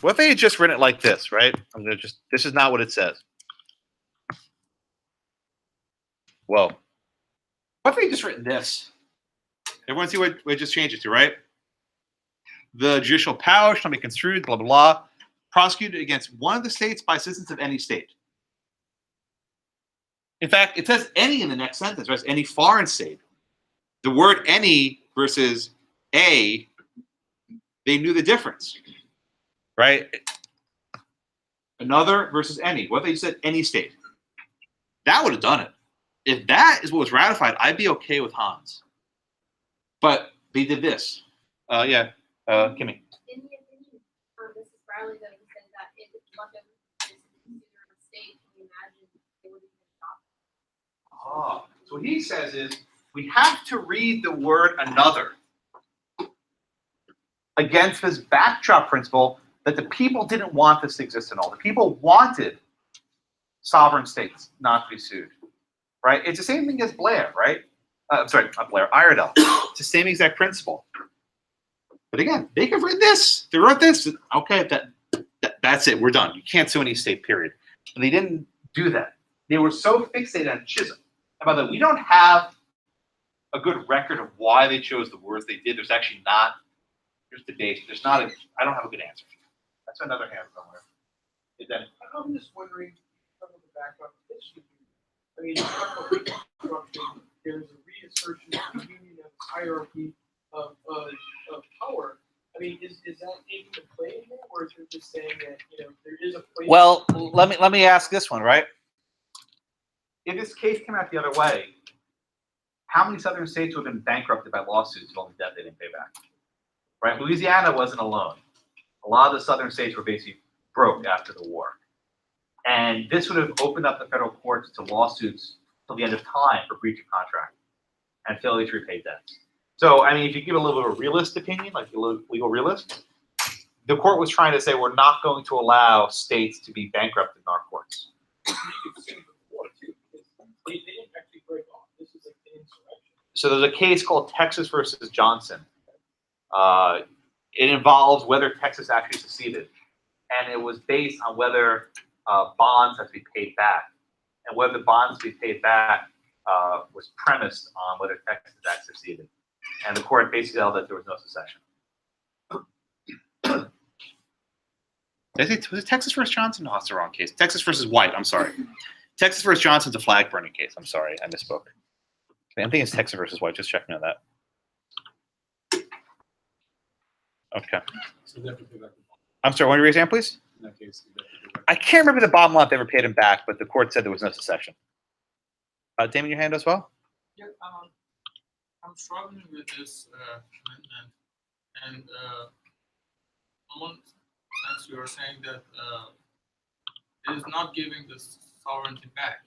What if they had just written it like this, right? I'm gonna just. This is not what it says. Whoa. What if they had just written this? Everyone see what we just changed it to, right? The judicial power shall be construed, blah blah blah, prosecuted against one of the states by citizens of any state. In fact, it says any in the next sentence, right? It's any foreign state. The word any versus a, they knew the difference, right? Another versus any. What if they said any state? That would have done it. If that is what was ratified, I'd be okay with Hans. But they did this. Kimmy. In the opinion, this is Riley that he said that if London is considered a state, can you imagine they would even adopt? So what he says is we have to read the word another against this backdrop principle that the people didn't want this to exist at all. The people wanted sovereign states not to be sued. right? It's the same thing as Blair, right? I'm sorry, not Blair, Iredell. It's the same exact principle. But again, they could read this. They wrote this. Okay, that's it. We're done. You can't sue any state, period. And they didn't do that. They were so fixated on Chisholm. And by the way, we don't have a good record of why they chose the words they did. There's actually not. There's debate. There's not a. I don't have a good answer. That's another hand somewhere. I'm just wondering, some of the background history. I mean, you talk about Reconstruction, there's a reassertion of the union of hierarchy of power. I mean, is that taking the play in here, or is it just saying that there is a place? Well, let me ask this one, right? If this case came out the other way, how many southern states would have been bankrupted by lawsuits of all the debt they didn't pay back? Right? Louisiana wasn't alone. A lot of the southern states were basically broke after the war. And this would have opened up the federal courts to lawsuits till the end of time for breach of contract and failure to repay debts. So, I mean, if you give a little bit of a realist opinion, like a legal realist, the court was trying to say we're not going to allow states to be bankrupt in our courts. They didn't actually break off. This is like an insurrection. So there's a case called Texas versus Johnson. It involves whether Texas actually seceded. And it was based on whether bonds had to be paid back. And whether the bonds to be paid back was premised on whether Texas actually seceded. And the court basically held that there was no secession. Did I say, was it Texas versus Johnson? No, that's the wrong case. Texas versus White, I'm sorry. Texas versus Johnson's a flag burning case. I'm sorry, I misspoke. I think it's Texas versus White. Just checking on that. Okay. So they have to pay back the bond. I'm sorry, want to raise your hand, please? In that case, they have to pay back. I can't remember the bottom line if they ever paid him back, but the court said there was no secession. Damon, your hand as well? Yeah, I'm struggling with this amendment, and on one sense you are saying that it is not giving the sovereignty back,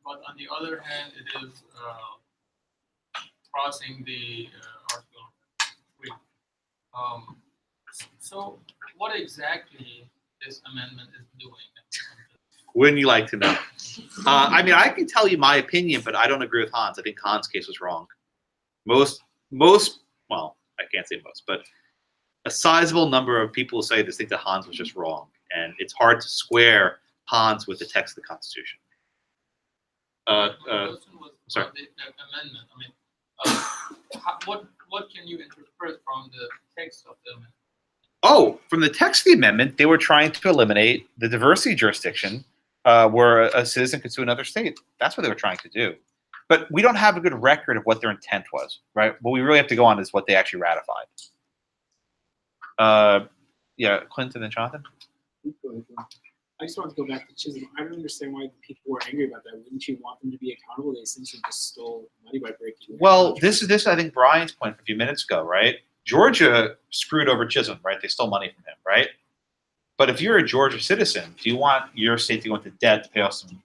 but on the other hand, it is crossing the Article 3. So, what exactly this amendment is doing? Wouldn't you like to know? I mean, I can tell you my opinion, but I don't agree with Hans. I think Hans' case was wrong. Most, well, I can't say most, but a sizable number of people say this think that Hans was just wrong, and it's hard to square Hans with the text of the Constitution. The question was sorry. about the amendment. I mean, what can you interpret from the text of the amendment? Oh, from the text of the amendment, they were trying to eliminate the diversity jurisdiction where a citizen could sue another state. That's what they were trying to do. But we don't have a good record of what their intent was, right? What we really have to go on is what they actually ratified. Yeah, Clinton and Jonathan? I just want to go back to Chisholm. I don't understand why people were angry about that. Wouldn't you want them to be accountable? They essentially just stole money by breaking. Well, this is I think Brian's point a few minutes ago, right? Georgia screwed over Chisholm, right? They stole money from him, right? But if you're a Georgia citizen, do you want your state to go into debt to pay off some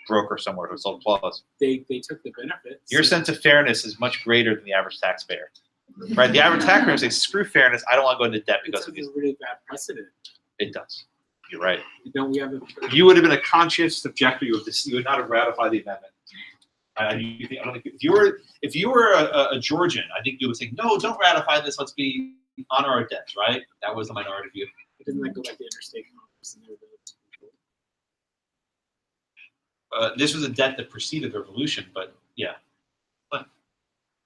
broker somewhere who sold clause? They took the benefits. Your sense of fairness is much greater than the average taxpayer, right? The average taxpayer says, "Screw fairness. I don't want to go into debt because of these." It's a really bad precedent. It does. You're right. Don't we have a? You would have been a conscious objector. You would not have ratified the amendment. I don't think if you were a Georgian, I think you would say, no, don't ratify this. Let's honor our debts, right? That was the minority view. Didn't that go back to interstate commerce and This was a debt that preceded the revolution, but yeah.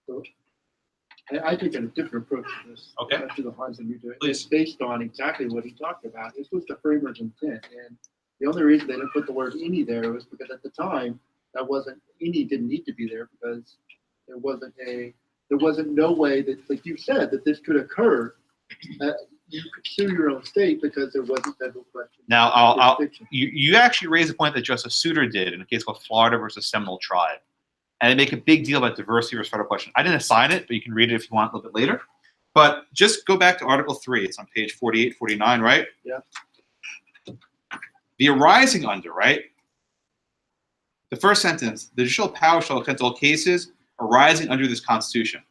So, I take a different approach to this. Okay. To the Hans and you do it. Please. It's based on exactly what he talked about. This was the framers' intent, and the only reason they didn't put the word "any" there was because at the time that wasn't "any" didn't need to be there because there wasn't no way that, like you said, that this could occur. You could sue your own state because there wasn't federal question. Now, you actually raised a point that Joseph Souter did in a case called Florida versus Seminole Tribe. And they make a big deal about diversity versus federal question. I didn't assign it, but you can read it if you want a little bit later. But just go back to Article 3. It's on page 48, 49, right? Yeah. The arising under, right? The first sentence, the judicial power shall attend to all cases arising under this Constitution.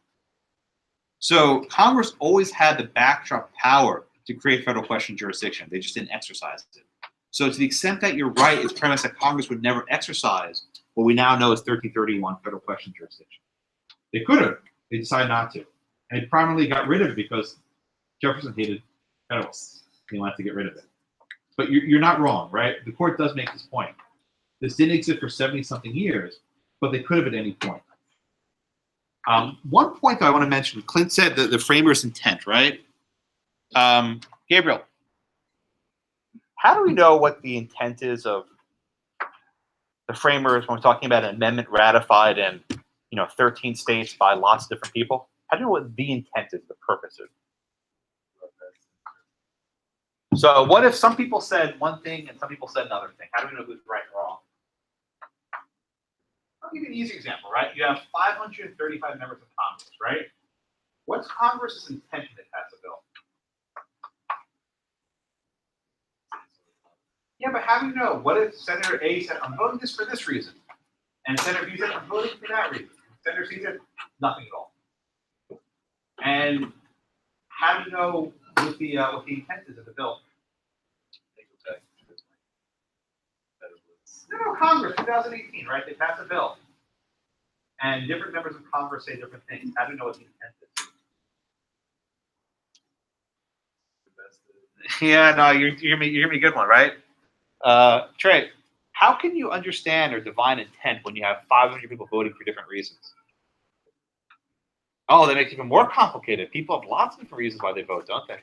So Congress always had the backdrop power to create federal question jurisdiction. They just didn't exercise it. So to the extent that you're right, it's premise that Congress would never exercise what we now know as 1331 federal question jurisdiction. They could have. They decided not to. And they primarily got rid of it because Jefferson hated federalists. He wanted to get rid of it. But you're not wrong, right? The court does make this point. This didn't exist for 70-something years, but they could have at any point. One point that I want to mention, Clint said the framer's intent, right? Gabriel, how do we know what the intent is of the framers when we're talking about an amendment ratified in 13 states by lots of different people? How do you know what the intent is, the purpose is? So what if some people said one thing and some people said another thing? How do we know who's right and wrong? I'll give you an easy example, right? You have 535 members of Congress, right? What's Congress's intention to pass a bill? Yeah, but how do you know? What if Senator A said, I'm voting this for this reason? And Senator B said, I'm voting for that reason. Senator C said, nothing at all. And how do you know what the intent is of the bill? No, Congress, 2018, right? They passed a bill. And different members of Congress say different things. How do you know what the intent is? Yeah, no, you're giving me a good one, right? Trey, how can you understand or divine intent when you have 500 people voting for different reasons? Oh, that makes it even more complicated. People have lots of different reasons why they vote, don't they?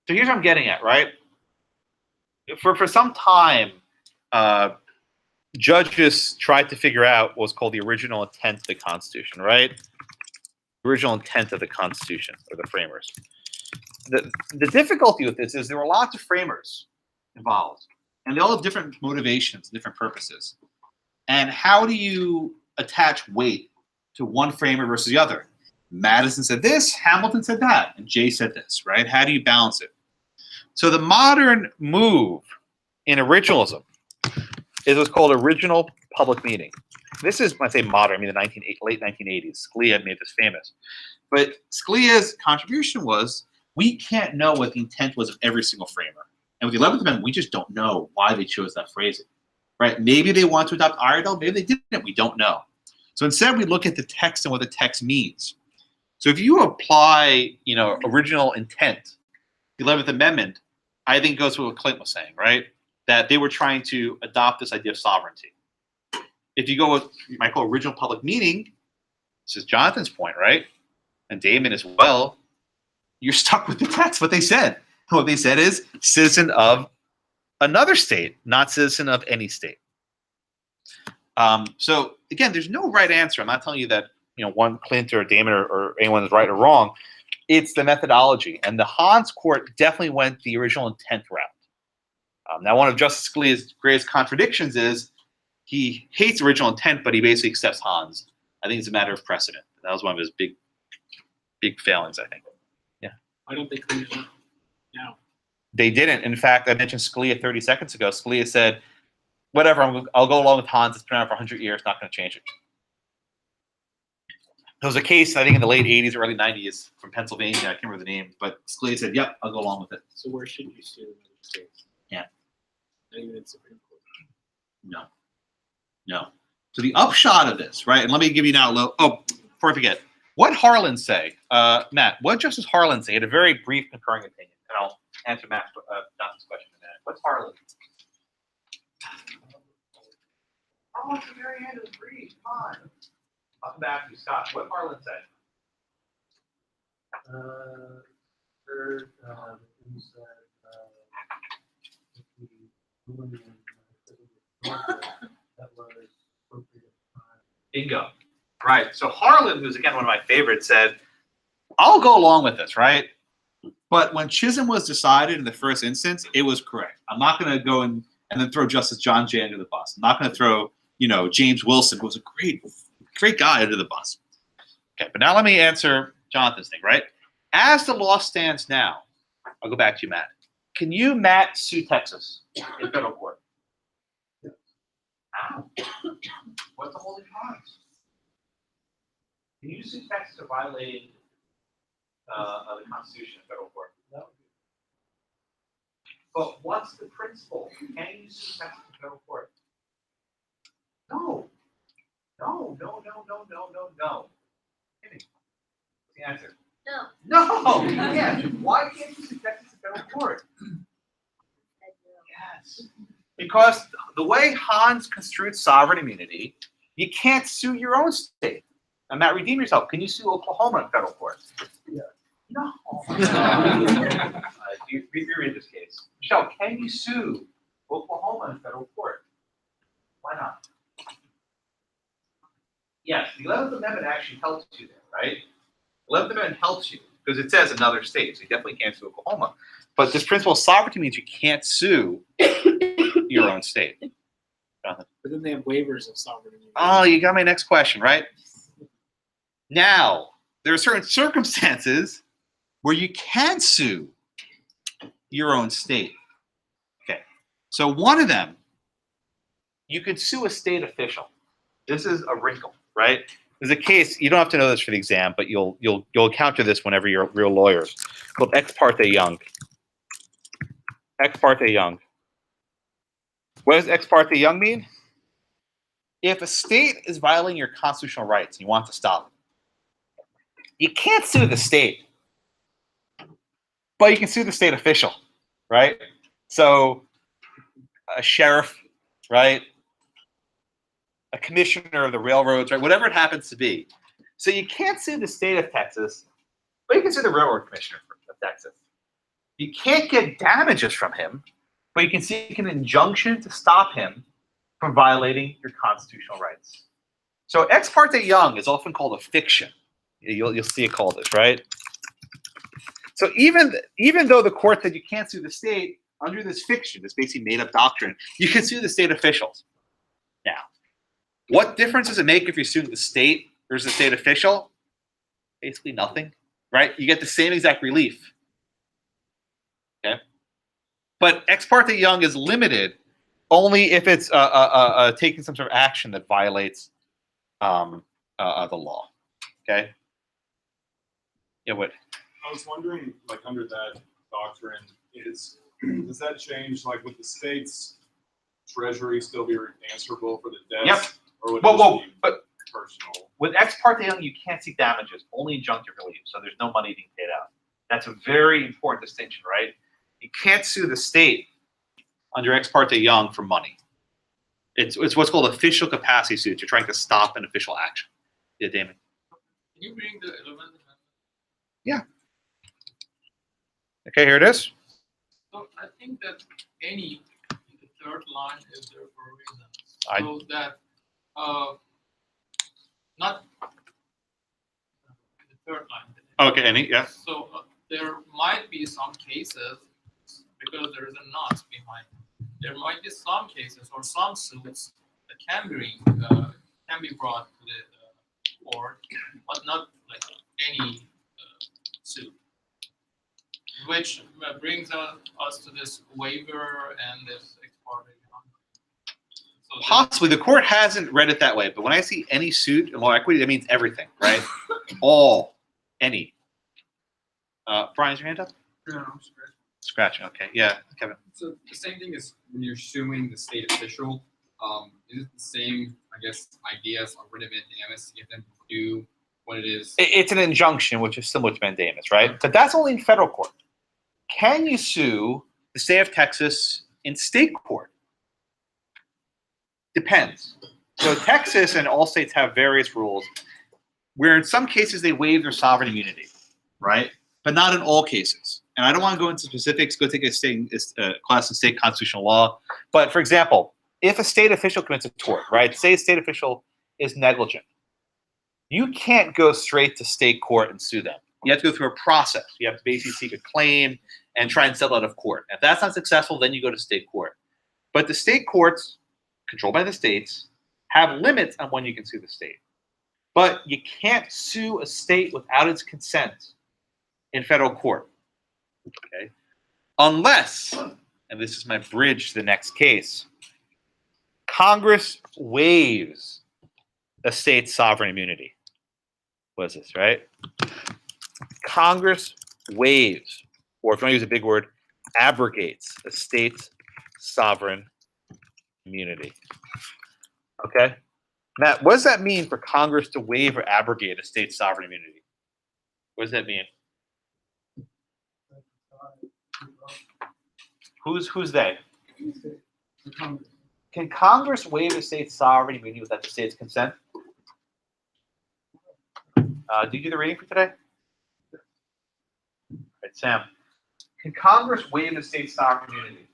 So here's what I'm getting at, right? For some time, judges tried to figure out what was called the original intent of the Constitution, right? Original intent of the Constitution, or the framers. The difficulty with this is there were lots of framers involved, and they all have different motivations, different purposes. And how do you attach weight to one framer versus the other? Madison said this, Hamilton said that, and Jay said this, right? How do you balance it? So the modern move in originalism is what's called original public meeting. This is, when I say modern, I mean the late 1980s. Scalia made this famous. But Scalia's contribution was, we can't know what the intent was of every single framer. And with the 11th Amendment, we just don't know why they chose that phrasing, right? Maybe they want to adopt Iredell, maybe they didn't, we don't know. So instead, we look at the text and what the text means. So if you apply, original intent, the 11th Amendment, I think goes with what Clint was saying, right? That they were trying to adopt this idea of sovereignty. If you go with what you might call original public meaning, this is Jonathan's point, right? And Damon as well, you're stuck with the text, what they said. What they said is citizen of another state, not citizen of any state. So again, there's no right answer. I'm not telling you that one Clint or Damon or anyone is right or wrong. It's the methodology, and the Hans court definitely went the original intent route. Now, one of Justice Scalia's greatest contradictions is he hates original intent, but he basically accepts Hans. I think it's a matter of precedent. That was one of his big failings, I think. Yeah. Why don't they clean it up now? They didn't. In fact, I mentioned Scalia 30 seconds ago. Scalia said, whatever, I'll go along with Hans. It's been around for 100 years. Not going to change it. There was a case, I think, in the late 80s or early 90s from Pennsylvania. I can't remember the name. But Scalia said, yep, I'll go along with it. So where should you sue in other states? Yeah. Not even in Supreme Court. No. So the upshot of this, right? And let me give you now. Before I forget, what did Harlan say? Matt, what did Justice Harlan say? He had a very brief concurring opinion. And I'll answer Matt's Jonathan's question in a minute. What's Harlan? Oh, it's the very end of the brief. Come on. I'll come back to you, Scott. What did Harlan say? Heard he said that was appropriate time. Bingo. Right. So Harlan, who's again one of my favorites, said, I'll go along with this, right? But when Chisholm was decided in the first instance, it was correct. I'm not going to go and then throw Justice John Jay under the bus. I'm not going to throw, James Wilson, who was a great guy, under the bus. Okay, but now let me answer Jonathan's thing, right? As the law stands now, I'll go back to you, Matt. Can you, Matt, sue Texas in federal court? How? What's the holding cause? Can you sue Texas for violating the Constitution in federal court? No. But what's the principle? Can you sue Texas in federal court? No. No. What's the answer? No. No, you can't. Why can't you sue Texas in federal court? Yes. Because the way Hans construed sovereign immunity, you can't sue your own state. And Matt, redeem yourself. Can you sue Oklahoma in federal court? Yeah. No. You read this case. Michelle, can you sue Oklahoma in federal court? Why not? Yes, the 11th Amendment actually helps you there, right? The 11th Amendment helps you because it says another state, so you definitely can't sue Oklahoma. But this principle of sovereignty means you can't sue your own state. But then they have waivers of sovereignty. Oh, you got my next question, right? Now, there are certain circumstances where you can sue your own state. Okay, so one of them, you could sue a state official. This is a wrinkle, right? There's a case, you don't have to know this for the exam, but you'll encounter this whenever you're a real lawyer, called Ex parte Young. Ex parte Young. What does Ex parte Young mean? If a state is violating your constitutional rights and you want to stop it, you can't sue the state, but you can sue the state official, right? So a sheriff, right? A commissioner of the railroads, right? Whatever it happens to be. So you can't sue the state of Texas, but you can sue the railroad commissioner of Texas. You can't get damages from him, but you can seek an injunction to stop him from violating your constitutional rights. So Ex parte Young is often called a fiction. You'll see it called this, right? So even though the court said you can't sue the state, under this fiction, this basically made-up doctrine, you can sue the state officials. Now, what difference does it make if you're suing the state versus the state official? Basically nothing, right? You get the same exact relief. Okay, but Ex parte Young is limited only if it's taking some sort of action that violates the law. Okay. Yeah. What? I was wondering, like, under that doctrine, does that change, like, would the state's treasury still be answerable for the debts? Yep. Or would Well, it just be but personal? with Ex parte Young, you can't seek damages, only injunctive relief. So there's no money being paid out. That's a very important distinction, right? You can't sue the state under Ex parte Young for money. It's what's called official capacity suits. You're trying to stop an official action. Yeah, Damon. Can you bring the 11th? Yeah. Okay, here it is. So I think that any in the third line is there for a reason. I- So that not the third line. Okay, any, yeah. So there might be some cases because there is a not behind. There might be some cases or some suits that can be brought to the court, but not like any suit. Which brings us to this waiver and this ex parte. So Possibly. The court hasn't read it that way, but when I see any suit in law equity, that means everything, right? All, any. Brian, is your hand up? No, Scratching, okay. Yeah, Kevin. so the same thing as when you're suing the state official, is it the same, I guess, idea as a writ of mandamus to get them to do what it is? It's an injunction, which is similar to mandamus, right? But that's only in federal court. Can you sue the state of Texas in state court? Depends. So Texas and all states have various rules where in some cases they waive their sovereign immunity, right? But not in all cases. And I don't want to go into specifics, go take a class in state constitutional law. But for example, if a state official commits a tort, right? Say a state official is negligent. You can't go straight to state court and sue them. You have to go through a process. You have to basically seek a claim and try and settle out of court. If that's not successful, then you go to state court. But the state courts, controlled by the states, have limits on when you can sue the state. But you can't sue a state without its consent in federal court. Okay? Unless, and this is my bridge to the next case, Congress waives a state's sovereign immunity. What is this, right? Congress waives, or if you want to use a big word, abrogates a state's sovereign immunity. Okay? Matt, what does that mean for Congress to waive or abrogate a state's sovereign immunity? What does that mean? Who's they? Can Congress waive a state's sovereign immunity without the state's consent? Did you do the reading for today? All right, Sam. Can Congress waive a state's sovereign immunity?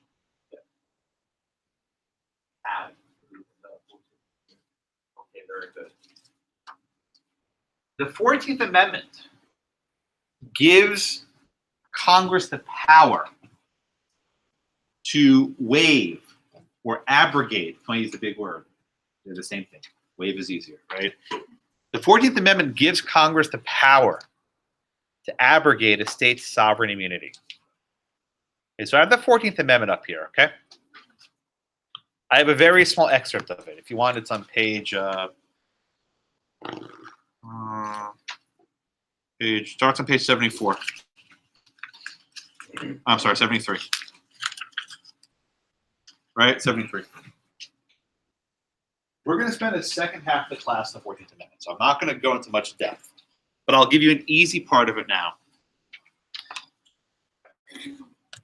How? Okay, very good. The 14th Amendment gives Congress the power to waive or abrogate. If I use the big word, they're the same thing. Waive is easier, right? The 14th Amendment gives Congress the power to abrogate a state's sovereign immunity. Okay, so I have the 14th Amendment up here, okay? I have a very small excerpt of it. If you want, it's on page starts on page 74. I'm sorry, 73. Right? 73. We're going to spend the second half of the class on the 14th Amendment, so I'm not going to go into much depth, but I'll give you an easy part of it now.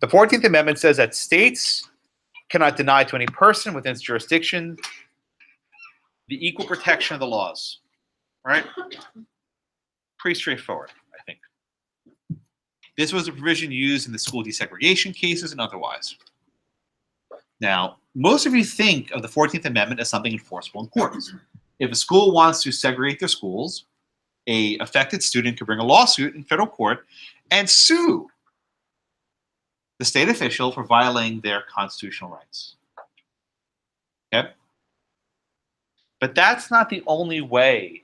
The 14th Amendment says that states cannot deny to any person within its jurisdiction the equal protection of the laws. Right? Pretty straightforward, I think. This was a provision used in the school desegregation cases and otherwise. Now, most of you think of the 14th Amendment as something enforceable in courts. If a school wants to segregate their schools, a affected student could bring a lawsuit in federal court and sue the state official for violating their constitutional rights. Okay? But that's not the only way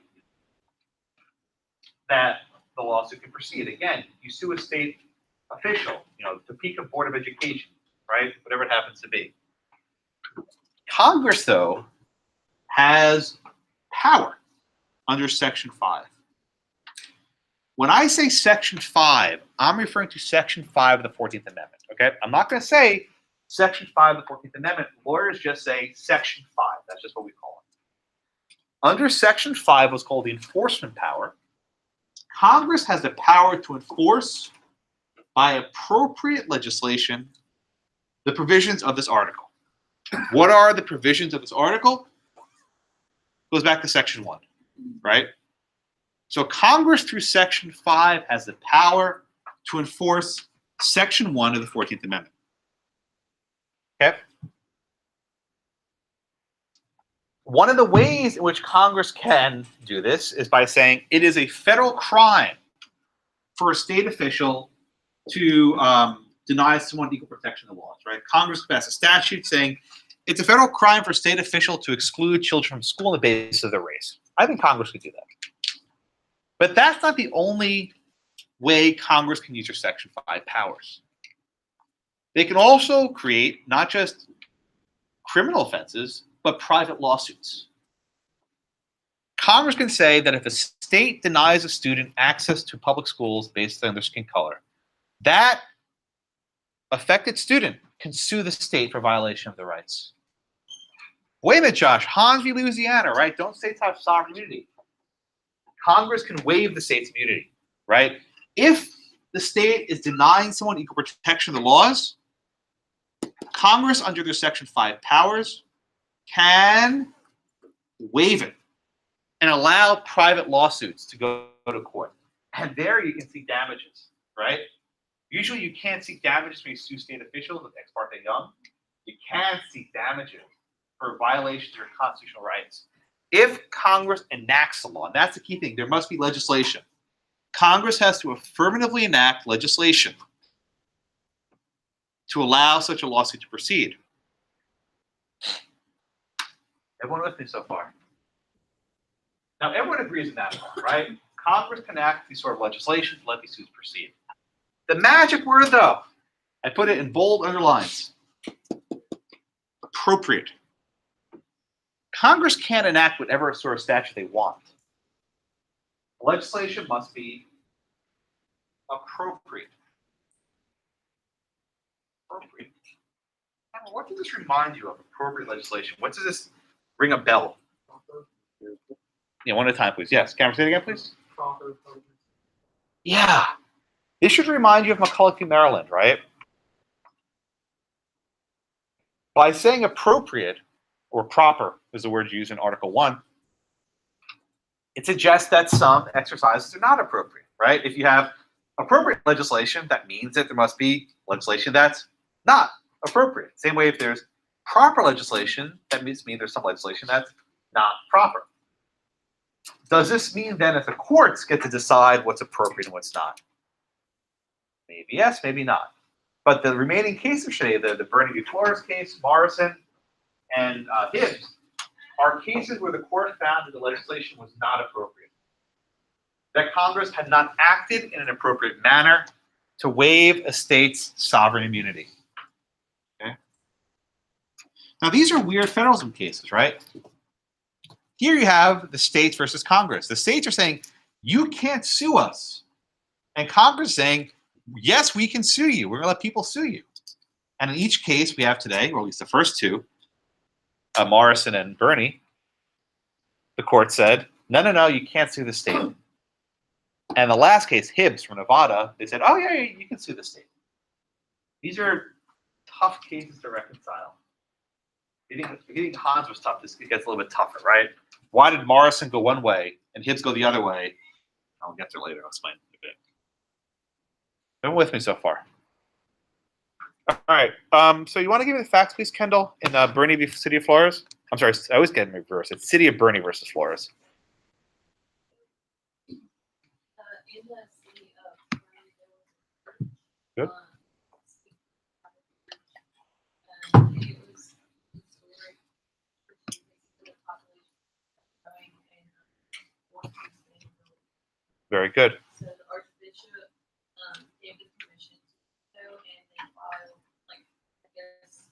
that the lawsuit can proceed. Again, you sue a state official, Topeka Board of Education, right? Whatever it happens to be. Congress, though, has power under Section 5. When I say Section 5, I'm referring to Section 5 of the 14th Amendment, okay? I'm not going to say Section 5 of the 14th Amendment. Lawyers just say Section 5. That's just what we call it. Under Section 5, what's called the enforcement power, Congress has the power to enforce by appropriate legislation the provisions of this article. What are the provisions of this article? Goes back to Section 1, right? So Congress through Section 5 has the power to enforce Section 1 of the 14th Amendment. Okay? One of the ways in which Congress can do this is by saying it is a federal crime for a state official to deny someone equal protection of the laws, right? Congress passed a statute saying it's a federal crime for a state official to exclude children from school on the basis of their race. I think Congress could do that. But that's not the only way Congress can use their Section 5 powers. They can also create not just criminal offenses, but private lawsuits. Congress can say that if a state denies a student access to public schools based on their skin color, that affected student can sue the state for violation of their rights. Wait a minute, Josh. Hans v. Louisiana, right? Don't states have sovereign immunity? Congress can waive the state's immunity, right? If the state is denying someone equal protection of the laws, Congress, under their Section 5 powers, can waive it and allow private lawsuits to go to court. And there you can seek damages, right? Usually you can't seek damages when you sue state officials with ex parte young. You can seek damages for violations of your constitutional rights. If Congress enacts a law, and that's the key thing, there must be legislation. Congress has to affirmatively enact legislation to allow such a lawsuit to proceed. Everyone with me so far? Now, everyone agrees on that part, right? Congress can enact these sort of legislation to let these suits proceed. The magic word, though, I put it in bold underlines. Appropriate. Congress can't enact whatever sort of statute they want. Legislation must be appropriate. what does this remind you of? Appropriate legislation. What does this ring a bell? Yeah, one at a time, please. Yes, Cameron, say it again, please. Yeah. This should remind you of McCulloch, Maryland, right? By saying appropriate or proper is the word used in Article 1, it suggests that some exercises are not appropriate, right? If you have appropriate legislation, that means that there must be legislation that's not appropriate. Same way if there's proper legislation, that means there's some legislation that's not proper. Does this mean then that the courts get to decide what's appropriate and what's not? Maybe yes, maybe not. But the remaining cases today, the Boerne v. Flores case, Morrison, and Hibbs, are cases where the court found that the legislation was not appropriate. That Congress had not acted in an appropriate manner to waive a state's sovereign immunity. Okay? Now, these are weird federalism cases, right? Here you have the states versus Congress. The states are saying, you can't sue us. And Congress is saying, yes, we can sue you. We're going to let people sue you. And in each case we have today, or at least the first two, Morrison and Boerne, the court said, no, you can't sue the state. And the last case, Hibbs from Nevada, they said, oh, yeah, you can sue the state. These are tough cases to reconcile. If you think Hans was tough, this gets a little bit tougher, right? Why did Morrison go one way and Hibbs go the other way? I'll get to it later. I'll explain a bit. Been with me so far. All right. So you want to give me the facts, please, Kendall, in Boerne v. City of Flores? I'm sorry, I always get in reverse. It's City of Boerne versus Flores. In the city of Boerne, Good. it was historic for the population growing and Very good. so the Archbishop gave the permission to go and they filed, like, I guess,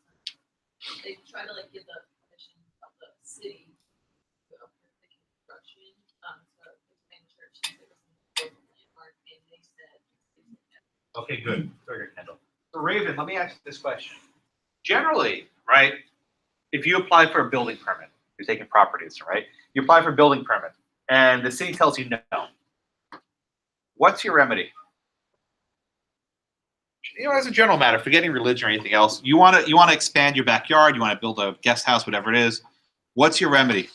they tried to, like, give the permission of the city to approve the construction, so the main church, it was in the landmark, and they said. Okay, good. Very good, Kendall. So, Raven, let me ask you this question. Generally, right, if you apply for a building permit, you're taking properties, right? You apply for a building permit, and the city tells you no. What's your remedy? You know, as a general matter, forgetting religion or anything else, you want to expand your backyard, you want to build a guest house, whatever it is. What's your remedy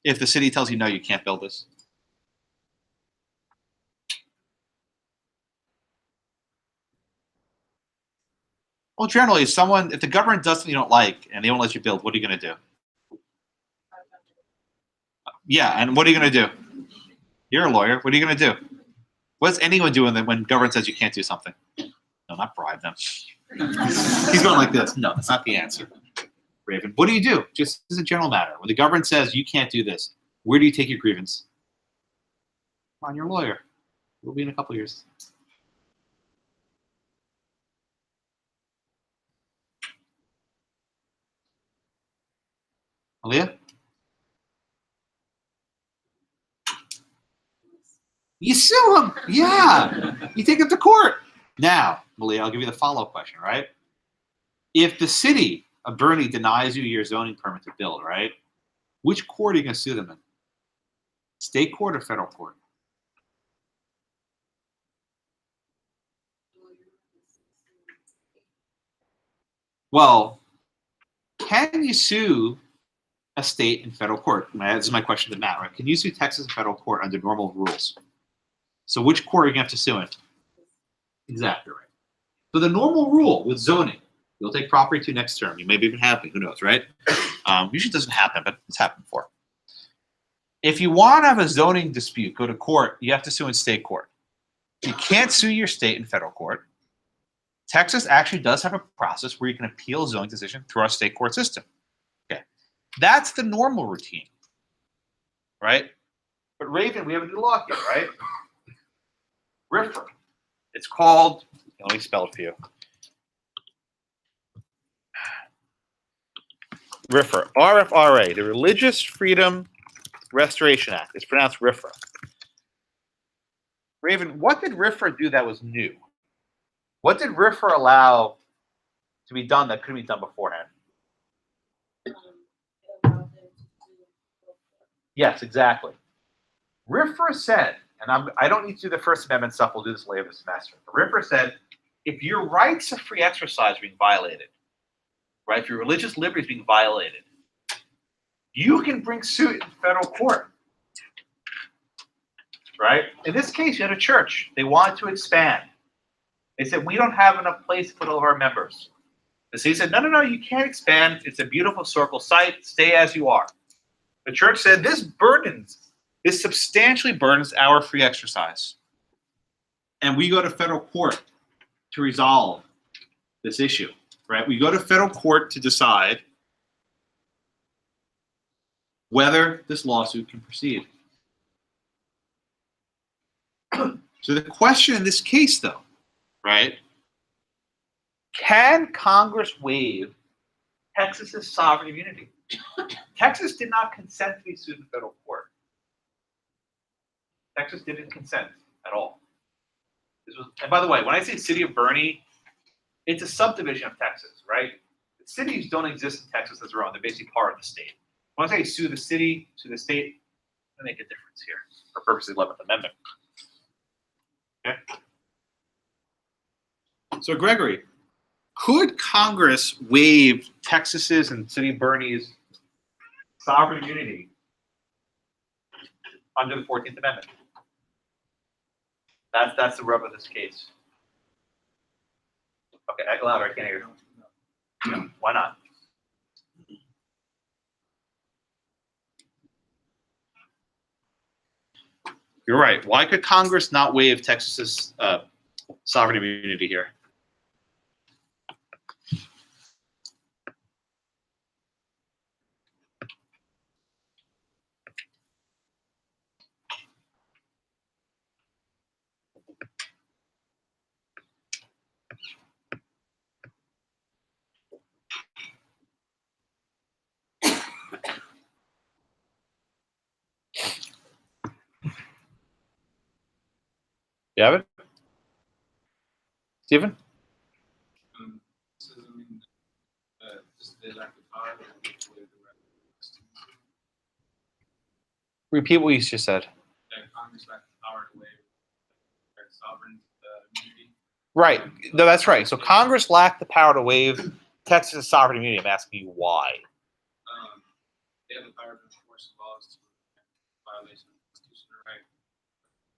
if the city tells you no, you can't build this? Well, generally, if the government does something you don't like and they won't let you build, what are you going to do? Yeah, and what are you going to do? You're a lawyer. What are you going to do? What's anyone doing when government says you can't do something? No, not bribe them. He's going like this. No, that's not the answer. Raven, what do you do? Just as a general matter. When the government says you can't do this, where do you take your grievance? Come on, you're a lawyer. We'll be in a couple years. Aaliyah? You sue him. Yeah. You take it to court. Now, Malia, I'll give you the follow-up question, right? If the city of Boerne denies you your zoning permit to build, right? Which court are you going to sue them in? State court or federal court? Well, can you sue a state in federal court? This is my question to Matt, right? Can you sue Texas in federal court under normal rules? So which court are you going to have to sue in? Exactly right. So the normal rule with zoning, you'll take property to next term. You maybe even happen, who knows, right? Usually it doesn't happen, but it's happened before. If you want to have a zoning dispute, go to court, you have to sue in state court. You can't sue your state in federal court. Texas actually does have a process where you can appeal a zoning decision through our state court system. Okay, that's the normal routine, right? But Raven, we have a new law here, right? RFRA. It's called, let me spell it for you. RFRA, RFRA, the Religious Freedom Restoration Act. It's pronounced RFRA. Raven, what did RFRA do that was new? What did RFRA allow to be done that couldn't be done beforehand. It allowed them to do. Yes, exactly. RFRA said, and I don't need to do the First Amendment stuff, we'll do this later this semester. But RFRA said, if your rights of free exercise are being violated, right, if your religious liberty is being violated, you can bring suit in federal court, right? In this case, you had a church. They wanted to expand. They said, we don't have enough place to put all of our members. The city said, no, no, no, you can't expand. It's a beautiful historical site. Stay as you are. The church said, this substantially burdens our free exercise. And we go to federal court to resolve this issue, right? We go to federal court to decide whether this lawsuit can proceed. So the question in this case, though, right? Can Congress waive Texas's sovereign immunity? Texas did not consent to be sued in federal court. Texas didn't consent at all. This was, and by the way, when I say city of Boerne, it's a subdivision of Texas, right? Cities don't exist in Texas as their own. They're basically part of the state. When I say sue the city, sue the state, they make a difference here for purposes of the 11th Amendment. Okay? So, Gregory, could Congress waive Texas's and City of Boerne's sovereign immunity under the 14th Amendment? That's the rub of this case. Okay, act louder, I can't hear you. No. Why not? You're right. Why could Congress not waive Texas's sovereign immunity here? You have it? Stephen? Repeat what you just said. Congress lacked the power to waive their sovereign immunity. Right. No, that's right. So Congress lacked the power to waive Texas' sovereign immunity. I'm asking you why. They have the power to enforce laws to violation of the constitutional right.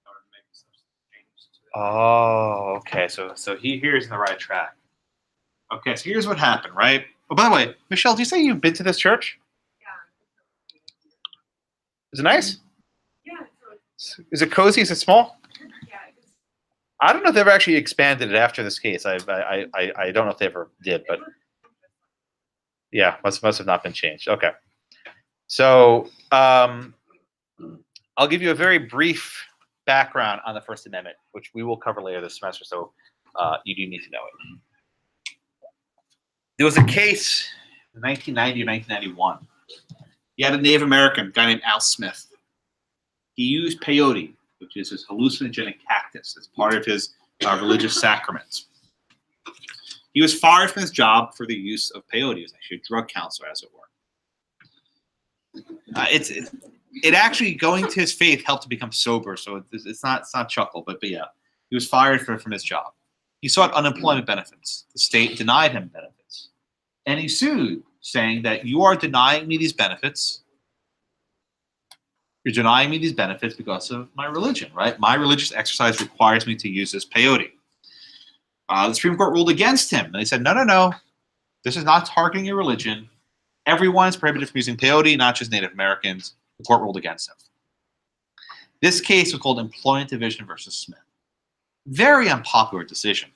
Power to make substantive changes to it. Oh, okay. So here's in the right track. Okay, so here's what happened, right? Oh, by the way, Michelle, do you say you've been to this church? Yeah. Is it nice? Yeah. Is it cozy? Is it small? Yeah. I don't know if they ever actually expanded it after this case. I don't know if they ever did, but yeah, must have not been changed. Okay. So I'll give you a very brief background on the First Amendment, which we will cover later this semester, so you do need to know it. There was a case in 1990 or 1991. You had a Native American guy named Al Smith. He used peyote, which is his hallucinogenic cactus, as part of his religious sacraments. He was fired from his job for the use of peyote. He was actually a drug counselor, as it were. It actually, going to his faith helped to become sober, so it's not chuckle, but yeah, he was fired from his job. He sought unemployment benefits. The state denied him benefits, and he sued, saying that you are denying me these benefits. You're denying me these benefits because of my religion, right? My religious exercise requires me to use this peyote. The Supreme Court ruled against him, and they said, no, this is not targeting your religion. Everyone is prohibited from using peyote, not just Native Americans. The court ruled against him. This case was called Employment Division versus Smith. Very unpopular decision.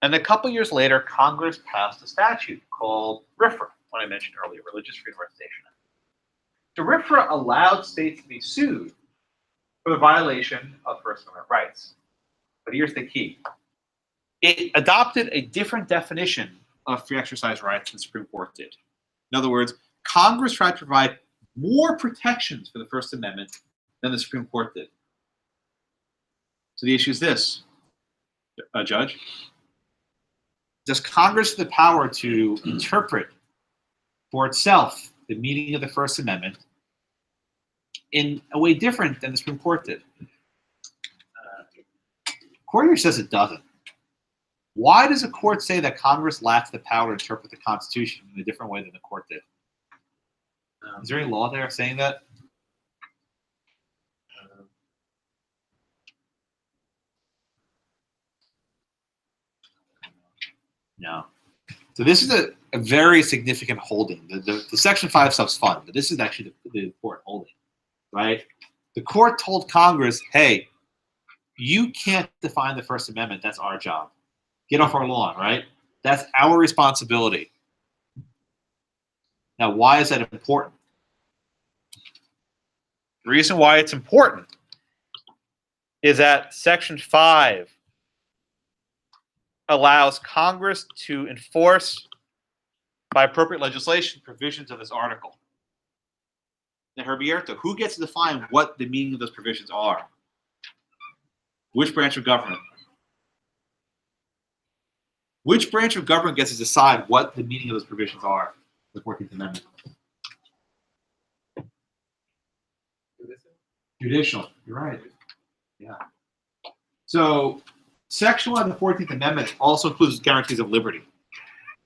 And a couple years later, Congress passed a statute called RFRA, what I mentioned earlier, Religious Freedom Restoration Act. So RFRA allowed states to be sued for the violation of First Amendment rights. But here's the key. It adopted a different definition of free exercise rights than the Supreme Court did. In other words, Congress tried to provide more protections for the First Amendment than the Supreme Court did. So the issue is this, Judge. does Congress have the power to interpret for itself the meaning of the First Amendment in a way different than the Supreme Court did? Court here says it doesn't. Why does the court say that Congress lacks the power to interpret the Constitution in a different way than the court did? Is there any law there saying that? No. So this is a very significant holding. The Section 5 stuff's fun, but this is actually the important holding, right? The court told Congress, hey, you can't define the First Amendment. That's our job. Get off our lawn, right? That's our responsibility. Now, why is that important? The reason why it's important is that Section 5 allows Congress to enforce, by appropriate legislation, provisions of this article. Now, Herbierto, who gets to define what the meaning of those provisions are? Which branch of government? Which branch of government gets to decide what the meaning of those provisions are? The 14th Amendment. Judicial. You're right. Yeah. So, Section 1 of the 14th Amendment also includes guarantees of liberty.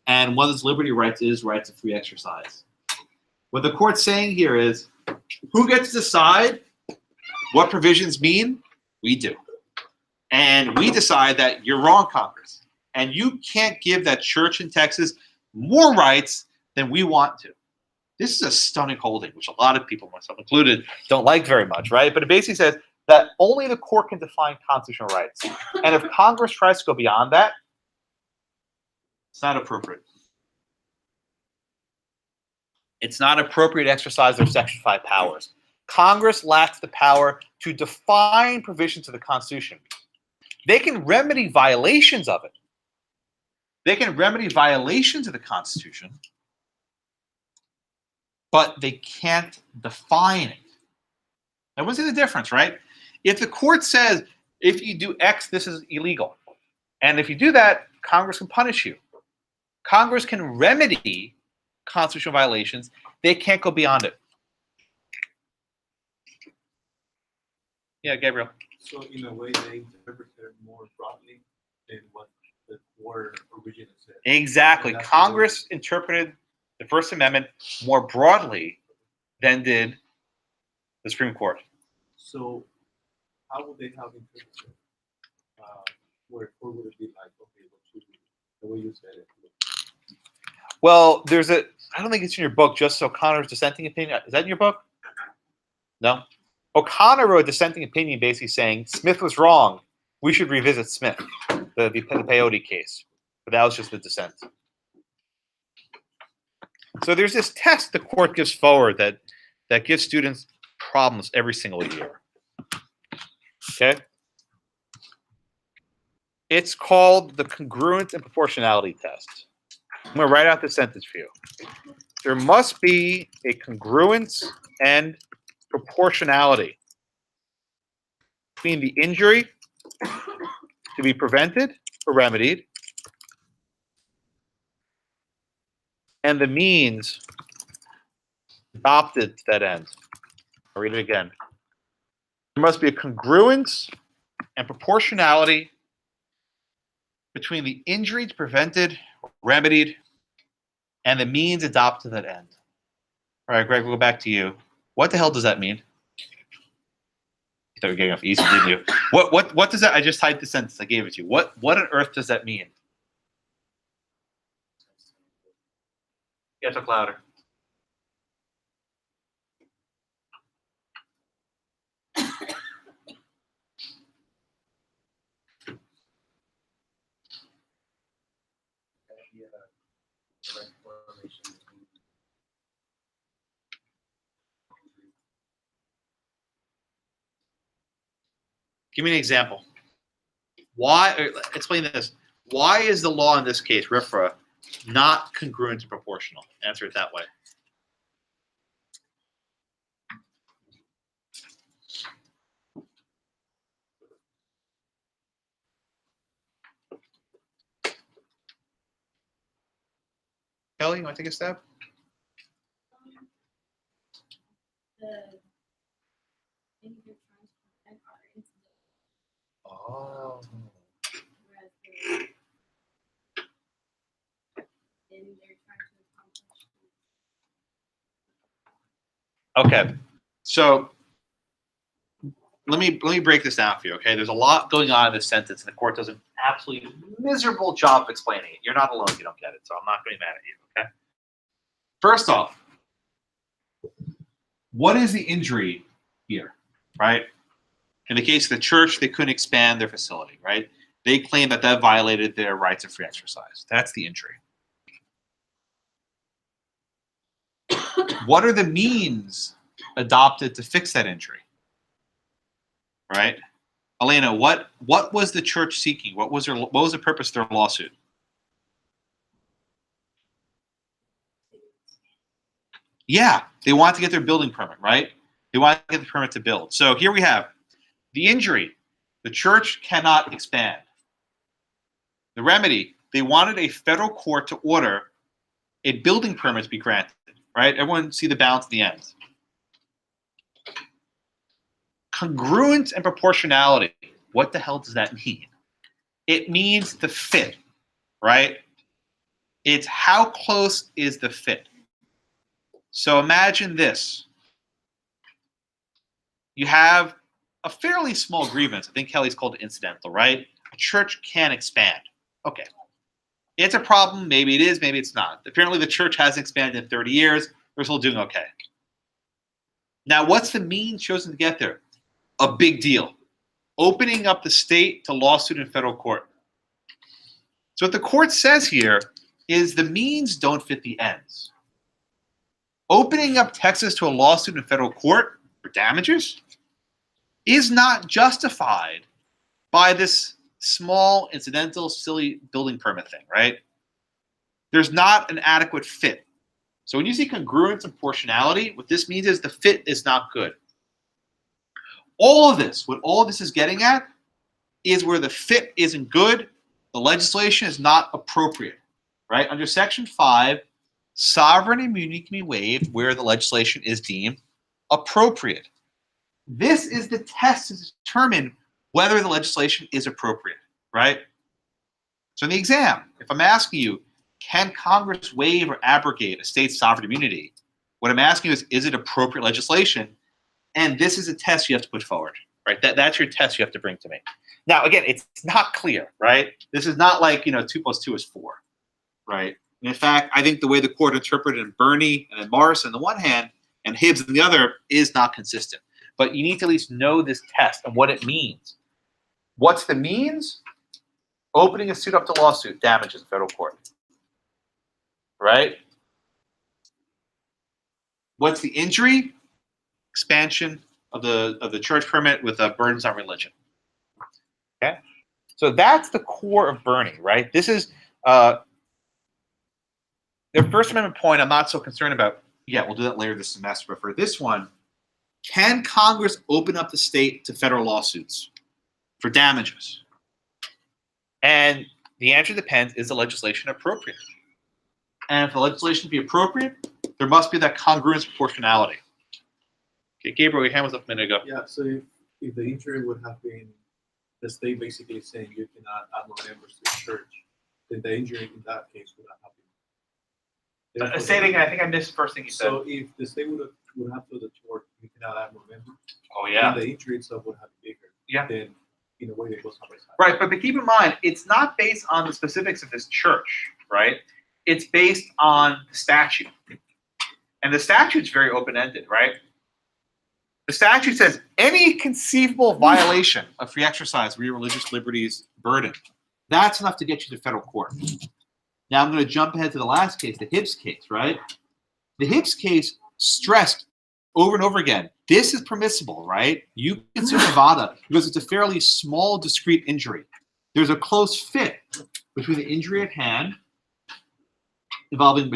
And one of those liberty rights is rights of free exercise. What the court's saying here is, who gets to decide what provisions mean? We do. And we decide that you're wrong, Congress. And you can't give that church in Texas more rights than we want to. This is a stunning holding, which a lot of people, myself included, don't like very much, right? But it basically says that only the court can define constitutional rights. And if Congress tries to go beyond that, it's not appropriate. It's not appropriate to exercise their Section 5 powers. Congress lacks the power to define provisions of the Constitution. They can remedy violations of it. They can remedy violations of the Constitution, but they can't define it. Now, what's the difference, right? If the court says, if you do X, this is illegal. And if you do that, Congress can punish you. Congress can remedy constitutional violations. They can't go beyond it. Yeah, Gabriel. So in a way, they interpret it more broadly than what the court originally said. Exactly. Congress interpreted the First Amendment more broadly than did the Supreme Court. So how would they have interpreted it? Or would it be like, okay, the way you said it? Well, there's a, I don't think it's in your book, Justice O'Connor's dissenting opinion. Is that in your book? No? O'Connor wrote a dissenting opinion basically saying Smith was wrong. We should revisit Smith, the peyote case. But that was just the dissent. So there's this test the court gives forward that gives students problems every single year. Okay? It's called the congruence and proportionality test. I'm going to write out the sentence for you. There must be a congruence and proportionality between the injury to be prevented or remedied and the means adopted to that end. I'll read it again. There must be a congruence and proportionality between the injury to prevented or remedied and the means adopted to that end. All right, Greg, we'll go back to you. What the hell does that mean? You thought we were getting off easy, didn't you? What does that? I just typed the sentence. I gave it to you. What on earth does that mean? Yeah, talk louder. Give me an example. Why? Explain this. Why is the law in this case, RFRA, not congruent and proportional? Answer it that way. Kelly, you want to take a step? Maybe they're trying to prevent our incident, Oh. whereas the, then they're trying to accomplish. Okay, so let me break this down for you. Okay, there's a lot going on in this sentence, and the court does an absolutely miserable job of explaining it. You're not alone if you don't get it, so I'm not going to be mad at you. Okay. First off, what is the injury here, right? In the case of the church, they couldn't expand their facility, right? They claim that that violated their rights of free exercise. That's the injury. What are the means adopted to fix that injury? Right? Elena, what was the church seeking? What was the purpose of their lawsuit? Yeah, they wanted to get their building permit, right? They wanted to get the permit to build. So here we have the injury. The church cannot expand. The remedy, they wanted a federal court to order a building permit to be granted, right? Everyone see the balance at the end. Congruence and proportionality. What the hell does that mean? It means the fit, right? It's how close is the fit. So imagine this. You have a fairly small grievance. I think Kelly's called it incidental, right? A church can expand. Okay. It's a problem. Maybe it is, maybe it's not. Apparently the church hasn't expanded in 30 years. They're still doing okay. Now, what's the means chosen to get there? A big deal. Opening up the state to lawsuit in federal court. So what the court says here is the means don't fit the ends. Opening up Texas to a lawsuit in federal court for damages is not justified by this small, incidental, silly building permit thing, right? There's not an adequate fit. So when you see congruence and proportionality, what this means is the fit is not good. All of this, what all of this is getting at, is where the fit isn't good, the legislation is not appropriate, right? Under Section 5, sovereign immunity can be waived where the legislation is deemed appropriate. This is the test to determine whether the legislation is appropriate, right? So in the exam, if I'm asking you, can Congress waive or abrogate a state's sovereign immunity? What I'm asking you is it appropriate legislation? And this is a test you have to put forward, right? That's your test you have to bring to me. Now, again, it's not clear, right? This is not like, 2 + 2 is 4, right? And in fact, I think the way the court interpreted in Boerne and Morrison on the one hand and Hibbs on the other is not consistent. But you need to at least know this test and what it means. What's the means? Opening a suit up to lawsuit, damages in federal court. Right? What's the injury? Expansion of the church permit with burdens on religion. Okay? So that's the core of Boerne, right? This is their First Amendment point I'm not so concerned about. Yeah, we'll do that later this semester. But for this one, can Congress open up the state to federal lawsuits for damages? And the answer depends, is the legislation appropriate? And if the legislation be appropriate, there must be that congruence proportionality. Okay, Gabriel, your hand was up a minute ago. Yeah, so if the injury would have been the state basically saying you cannot add more members to the church, then the injury in that case would not have been. Say it again. I think I missed the first thing you said. So if the state would have told the court you cannot add more members, oh yeah, then the injury itself would have been bigger. Yeah. Then in a way it was not right. But keep in mind, it's not based on the specifics of this church, right? It's based on the statute, and the statute's very open-ended, right? The statute says any conceivable violation of free exercise of your religious liberties burden. That's enough to get you to federal court. Now I'm going to jump ahead to the last case, the Hibbs case, right? The Hibbs case stressed over and over again, this is permissible, right? You can sue Nevada because it's a fairly small, discrete injury. There's a close fit between the injury at hand, involving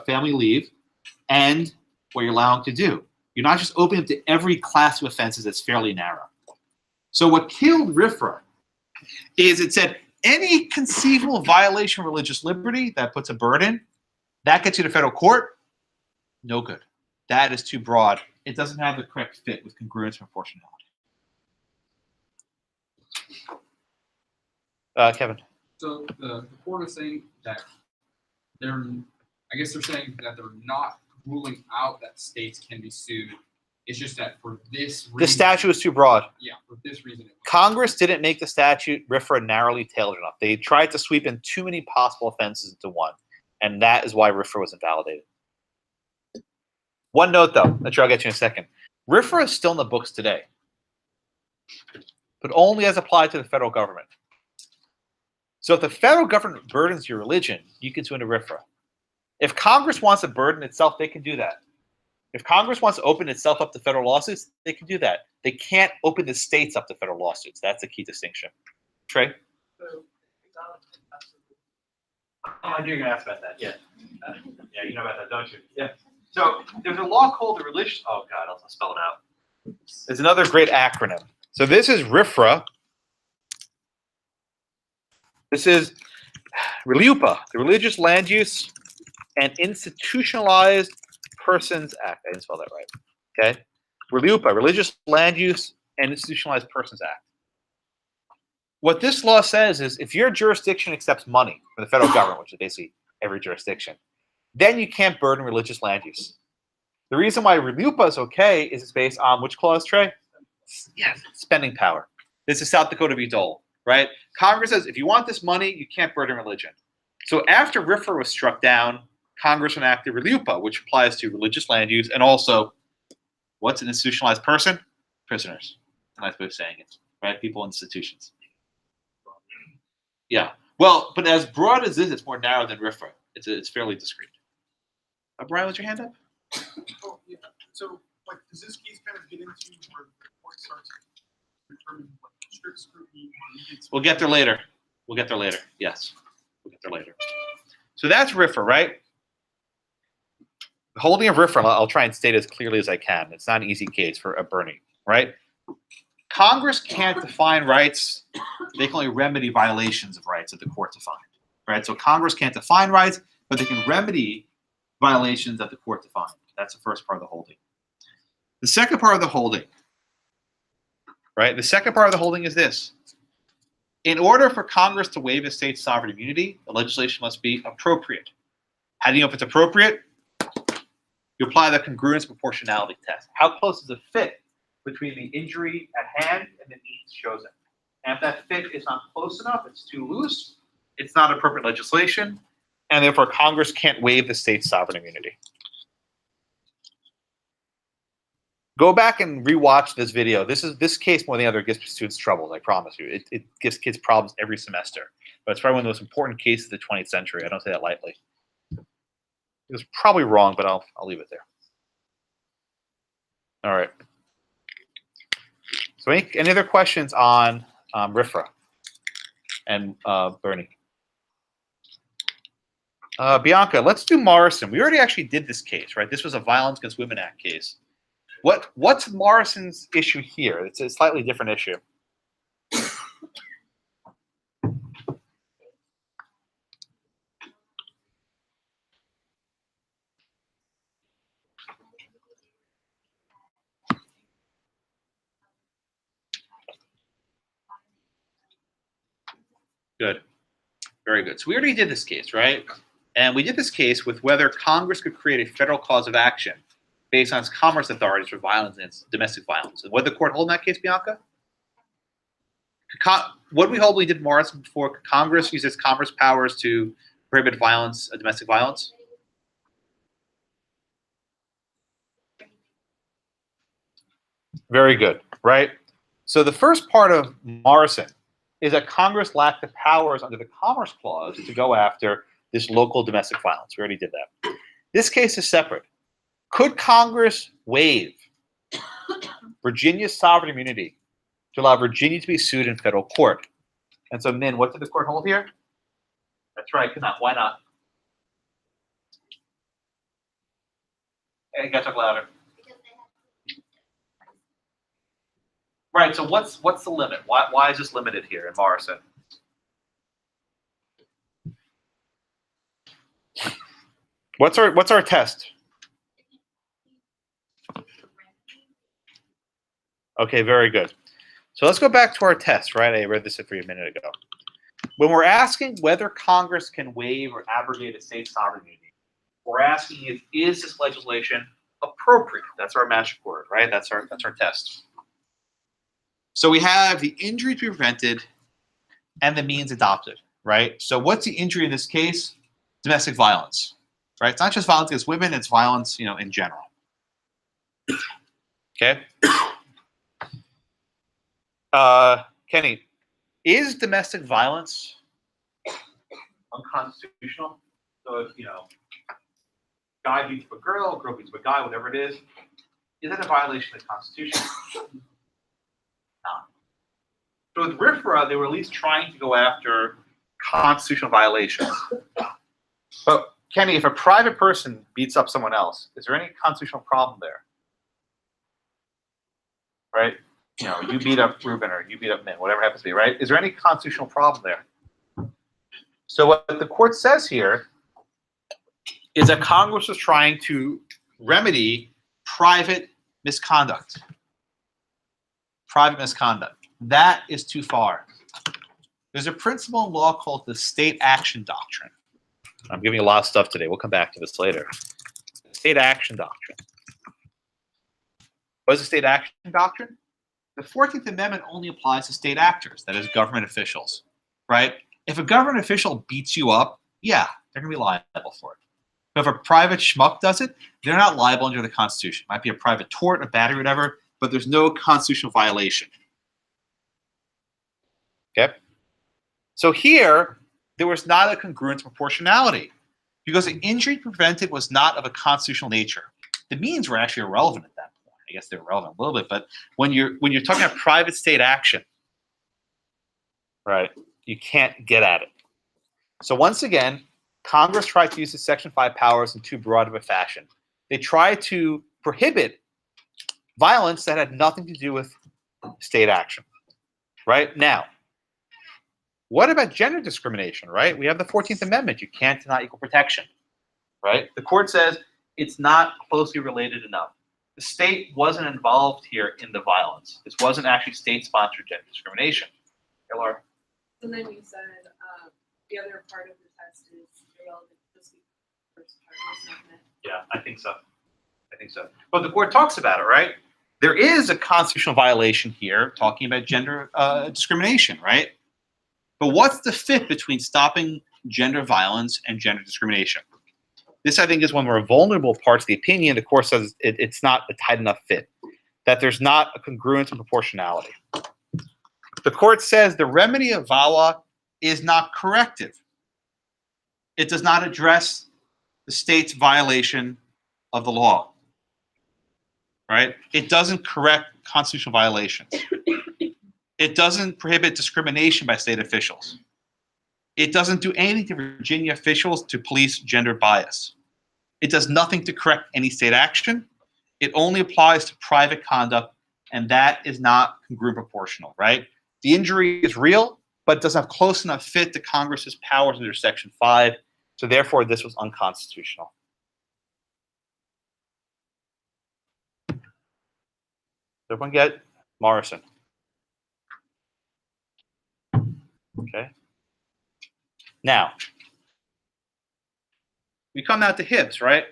family leave, and what you're allowing to do. You're not just opening up to every class of offenses that's fairly narrow. So what killed RFRA is it said any conceivable violation of religious liberty that puts a burden That gets you to federal court. No good. That is too broad. It doesn't have the correct fit with congruence and proportionality. Kevin. So the court is saying that I guess they're saying that they're not ruling out that states can be sued. It's just that for this reason. The statute is too broad. Yeah, for this reason. Congress didn't make the statute RFRA narrowly tailored enough. They tried to sweep in too many possible offenses into one, and that is why RFRA was invalidated. One note, though, that I'll get to in a second. RFRA is still in the books today, but only as applied to the federal government. So if the federal government burdens your religion, you can sue into RFRA. If Congress wants to burden itself, they can do that. If Congress wants to open itself up to federal lawsuits, they can do that. They can't open the states up to federal lawsuits. That's the key distinction. Trey? I knew you were going to ask about that. Yeah. Yeah, you know about that, don't you? Yeah. So there's a law called the religious. Oh God, I'll spell it out. There's another great acronym. So this is RFRA. This is RLUIPA, the Religious Land Use and Institutionalized Persons Act. I didn't spell that right. Okay. RLUIPA, Religious Land Use and Institutionalized Persons Act. What this law says is if your jurisdiction accepts money from the federal government, which is basically every jurisdiction, then you can't burden religious land use. The reason why RLUIPA is okay is it's based on which clause, Trey? Yes, spending power. This is South Dakota v. Dole, right? Congress says if you want this money, you can't burden religion. So after RFRA was struck down, Congress enacted RLUIPA, which applies to religious land use and also, what's an institutionalized person? Prisoners. A nice way of saying it, right? People, institutions. Yeah. Well, but as broad as this, it's more narrow than RFRA. It's fairly discreet. Brian, what's your hand up? Oh, yeah. So, like, does this case kind of get into where the court starts to determine what strict scrutiny? We'll get there later. We'll get there later. Yes. We'll get there later. So that's RFRA, right? The holding of RFRA, I'll try and state it as clearly as I can. It's not an easy case for a Boerne, right? Congress can't define rights. They can only remedy violations of rights that the court defined, right? So Congress can't define rights, but they can remedy violations that the court defined. That's the first part of the holding. The second part of the holding, right? The second part of the holding is this. In order for Congress to waive a state's sovereign immunity, the legislation must be appropriate. How do you know if it's appropriate? You apply the congruence proportionality test. How close is the fit between the injury at hand and the means chosen? And if that fit is not close enough, it's too loose, it's not appropriate legislation, and therefore Congress can't waive the state's sovereign immunity. Go back and rewatch this video. This case more than the other gives students troubles, I promise you. It gives kids problems every semester. But it's probably one of the most important cases of the 20th century. I don't say that lightly. It was probably wrong, but I'll leave it there. All right. So any other questions on RFRA and Boerne? Bianca, let's do Morrison. We already actually did this case, right? This was a Violence Against Women Act case. What's Morrison's issue here? It's a slightly different issue. Good. Very good. So we already did this case, right? And we did this case with whether Congress could create a federal cause of action based on its commerce authorities for violence and domestic violence. And what did the court hold in that case, Bianca? What did we hold when we did Morrison before? Congress used its commerce powers to prohibit violence, domestic violence? Very good, right? So the first part of Morrison is that Congress lacked the powers under the Commerce Clause to go after this local domestic violence. We already did that. This case is separate. Could Congress waive Virginia's sovereign immunity to allow Virginia to be sued in federal court? And so, Min, what did the court hold here? That's right, could not. Why not? Hey, you gotta talk louder. Right, so what's the limit? Why is this limited here in Morrison? What's our test? Okay, very good. So let's go back to our test, right? I read this for you a minute ago. When we're asking whether Congress can waive or abrogate a state's sovereign immunity, we're asking is this legislation appropriate? That's our magic word, right? That's our test. So we have the injury to be prevented and the means adopted, right? So what's the injury in this case? Domestic violence, right? It's not just violence against women, it's violence, in general. Okay? Kenny, is domestic violence unconstitutional? So if, guy beats up a girl beats up a guy, whatever it is that a violation of the Constitution? No. So with RFRA, they were at least trying to go after constitutional violations. But Kenny, if a private person beats up someone else, is there any constitutional problem there? Right? You beat up Ruben or you beat up Min, whatever it happens to be, right? Is there any constitutional problem there? So what the court says here is that Congress was trying to remedy private misconduct. Private misconduct. That is too far. There's a principle in law called the state action doctrine. I'm giving you a lot of stuff today. We'll come back to this later. State action doctrine. What is the state action doctrine? The 14th Amendment only applies to state actors, that is, government officials, right? If a government official beats you up, yeah, they're going to be liable for it. But if a private schmuck does it, they're not liable under the Constitution. It might be a private tort, a battery, whatever, but there's no constitutional violation. Okay? So here, there was not a congruent proportionality because the injury prevented was not of a constitutional nature. The means were actually irrelevant at that point. I guess they're relevant a little bit, but when you're talking about private state action, right, you can't get at it. So once again, Congress tried to use the Section 5 powers in too broad of a fashion. They tried to prohibit violence that had nothing to do with state action. Right? Now, what about gender discrimination, right? We have the 14th Amendment. You can't deny equal protection. Right? The court says it's not closely related enough. The state wasn't involved here in the violence. This wasn't actually state-sponsored gender discrimination. Hey, Laura? And then you said the other part of the test is irrelevant to the first part was not met. Yeah, I think so. But the court talks about it, right? There is a constitutional violation here talking about gender discrimination, right? But what's the fit between stopping gender violence and gender discrimination? This, I think, is one of the more vulnerable parts of the opinion. The court says it's not a tight enough fit, that there's not a congruence and proportionality. The court says the remedy of VAWA is not corrective. It does not address the state's violation of the law. Right? It doesn't correct constitutional violations. It doesn't prohibit discrimination by state officials. It doesn't do anything to Virginia officials to police gender bias. It does nothing to correct any state action. It only applies to private conduct, and that is not congruent proportional, right? The injury is real, but it doesn't have close enough fit to Congress's powers under Section 5, so therefore this was unconstitutional. Does everyone get Morrison? Okay. Now, we come out to Hibbs, right?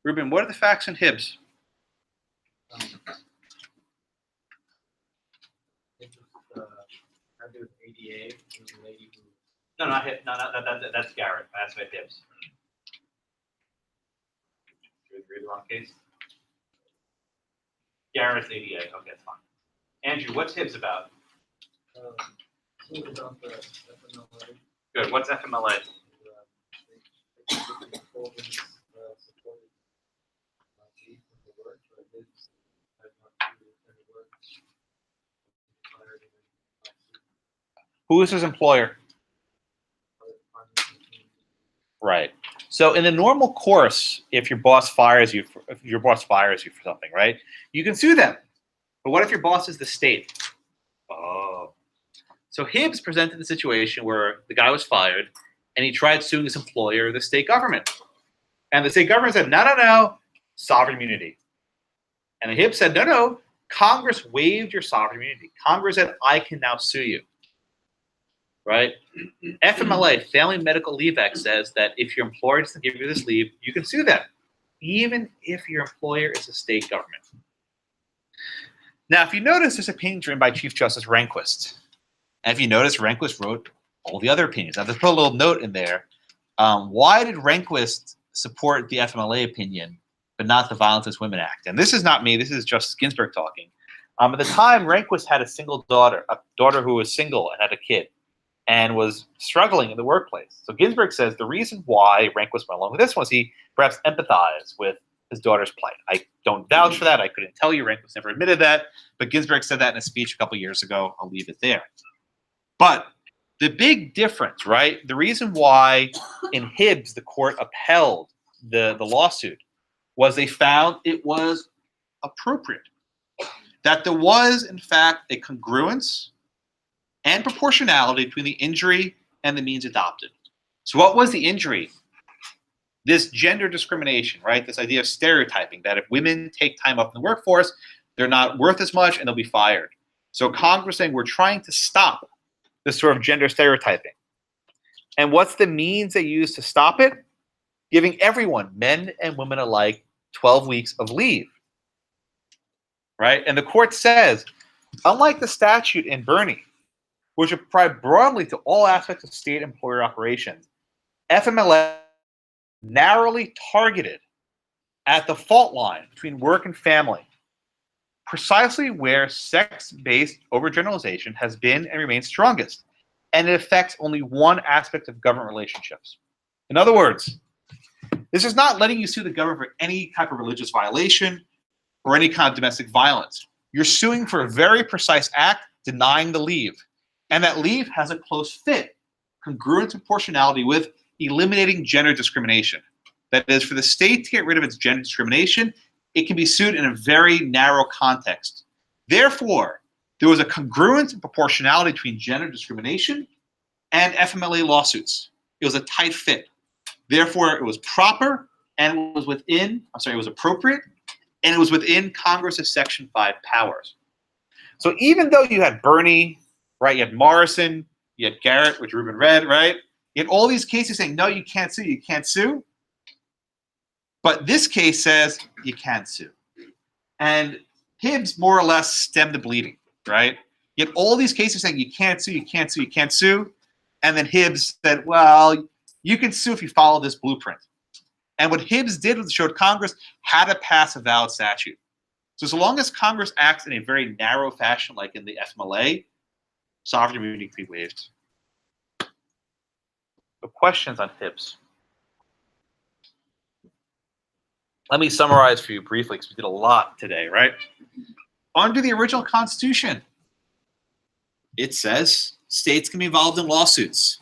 Ruben, what are the facts in Hibbs? ADA, the lady who. No, not Hibbs. No, that's Garrett. That's about Hibbs. Did we read the wrong case? Garrett's ADA. Okay, that's fine. Andrew, what's Hibbs about? About the FMLA. Good. What's FMLA? Who is his employer? Right. So in the normal course, if your boss fires you for something, right, you can sue them. But what if your boss is the state? Oh. So Hibbs presented the situation where the guy was fired and he tried suing his employer, the state government. And the state government said, no, no, no, sovereign immunity. And the Hibbs said, no, no, Congress waived your sovereign immunity. Congress said, I can now sue you. Right? FMLA, Family Medical Leave Act, says that if your employer doesn't give you this leave, you can sue them, even if your employer is a state government. Now, if you notice, this opinion is written by Chief Justice Rehnquist. And if you notice, Rehnquist wrote all the other opinions. I've just put a little note in there. Why did Rehnquist support the FMLA opinion, but not the Violence Against Women Act? And this is not me. This is Justice Ginsburg talking. At the time, Rehnquist had a daughter who was single and had a kid, and was struggling in the workplace. So Ginsburg says the reason why Rehnquist went along with this was he perhaps empathized with his daughter's plight. I don't vouch for that. I couldn't tell you. Rehnquist never admitted that. But Ginsburg said that in a speech a couple years ago. I'll leave it there. But the big difference, right? The reason why in Hibbs the court upheld the lawsuit was they found it was appropriate. That there was, in fact, a congruence and proportionality between the injury and the means adopted. So what was the injury? This gender discrimination, right? This idea of stereotyping, that if women take time off in the workforce, they're not worth as much and they'll be fired. So Congress saying we're trying to stop this sort of gender stereotyping. And what's the means they use to stop it? Giving everyone, men and women alike, 12 weeks of leave, right? And the court says, unlike the statute in Boerne, which apply broadly to all aspects of state employer operations, FMLA narrowly targeted at the fault line between work and family, precisely where sex-based overgeneralization has been and remains strongest, and it affects only one aspect of government relationships. In other words, this is not letting you sue the government for any type of religious violation or any kind of domestic violence. You're suing for a very precise act, denying the leave. And that leave has a close fit, congruent proportionality with eliminating gender discrimination. That is, for the state to get rid of its gender discrimination, it can be sued in a very narrow context. Therefore, there was a congruence and proportionality between gender discrimination and FMLA lawsuits. It was a tight fit. Therefore, it was proper and it was it was appropriate, and it was within Congress's Section 5 powers. So even though you had Boerne, right, you had Morrison, you had Garrett, which Ruben read, right? You had all these cases saying, no, you can't sue, you can't sue. But this case says you can sue. And Hibbs more or less stemmed the bleeding, right? You had all these cases saying you can't sue, you can't sue, you can't sue. And then Hibbs said, well, you can sue if you follow this blueprint. And what Hibbs did was showed Congress how to pass a valid statute. So long as Congress acts in a very narrow fashion, like in the FMLA, sovereign immunity can be waived. The questions on Hibbs. Let me summarize for you briefly, because we did a lot today, right? Under the original Constitution, it says states can be involved in lawsuits.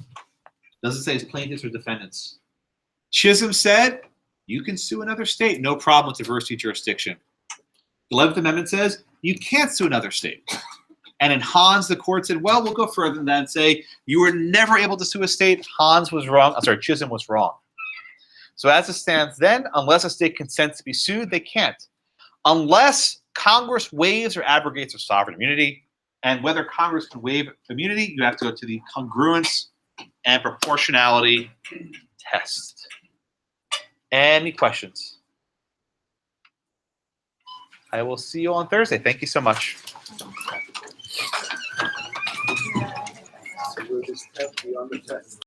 Doesn't say it's plaintiffs or defendants. Chisholm said you can sue another state, no problem with diversity jurisdiction. The 11th Amendment says you can't sue another state. And in Hans, the court said, well, we'll go further than that and say you were never able to sue a state. Chisholm was wrong. So as it stands then, unless a state consents to be sued, they can't. Unless Congress waives or abrogates their sovereign immunity. And whether Congress can waive immunity, you have to go to the congruence and proportionality test. Any questions? I will see you on Thursday. Thank you so much. So we'll just have to be on the test.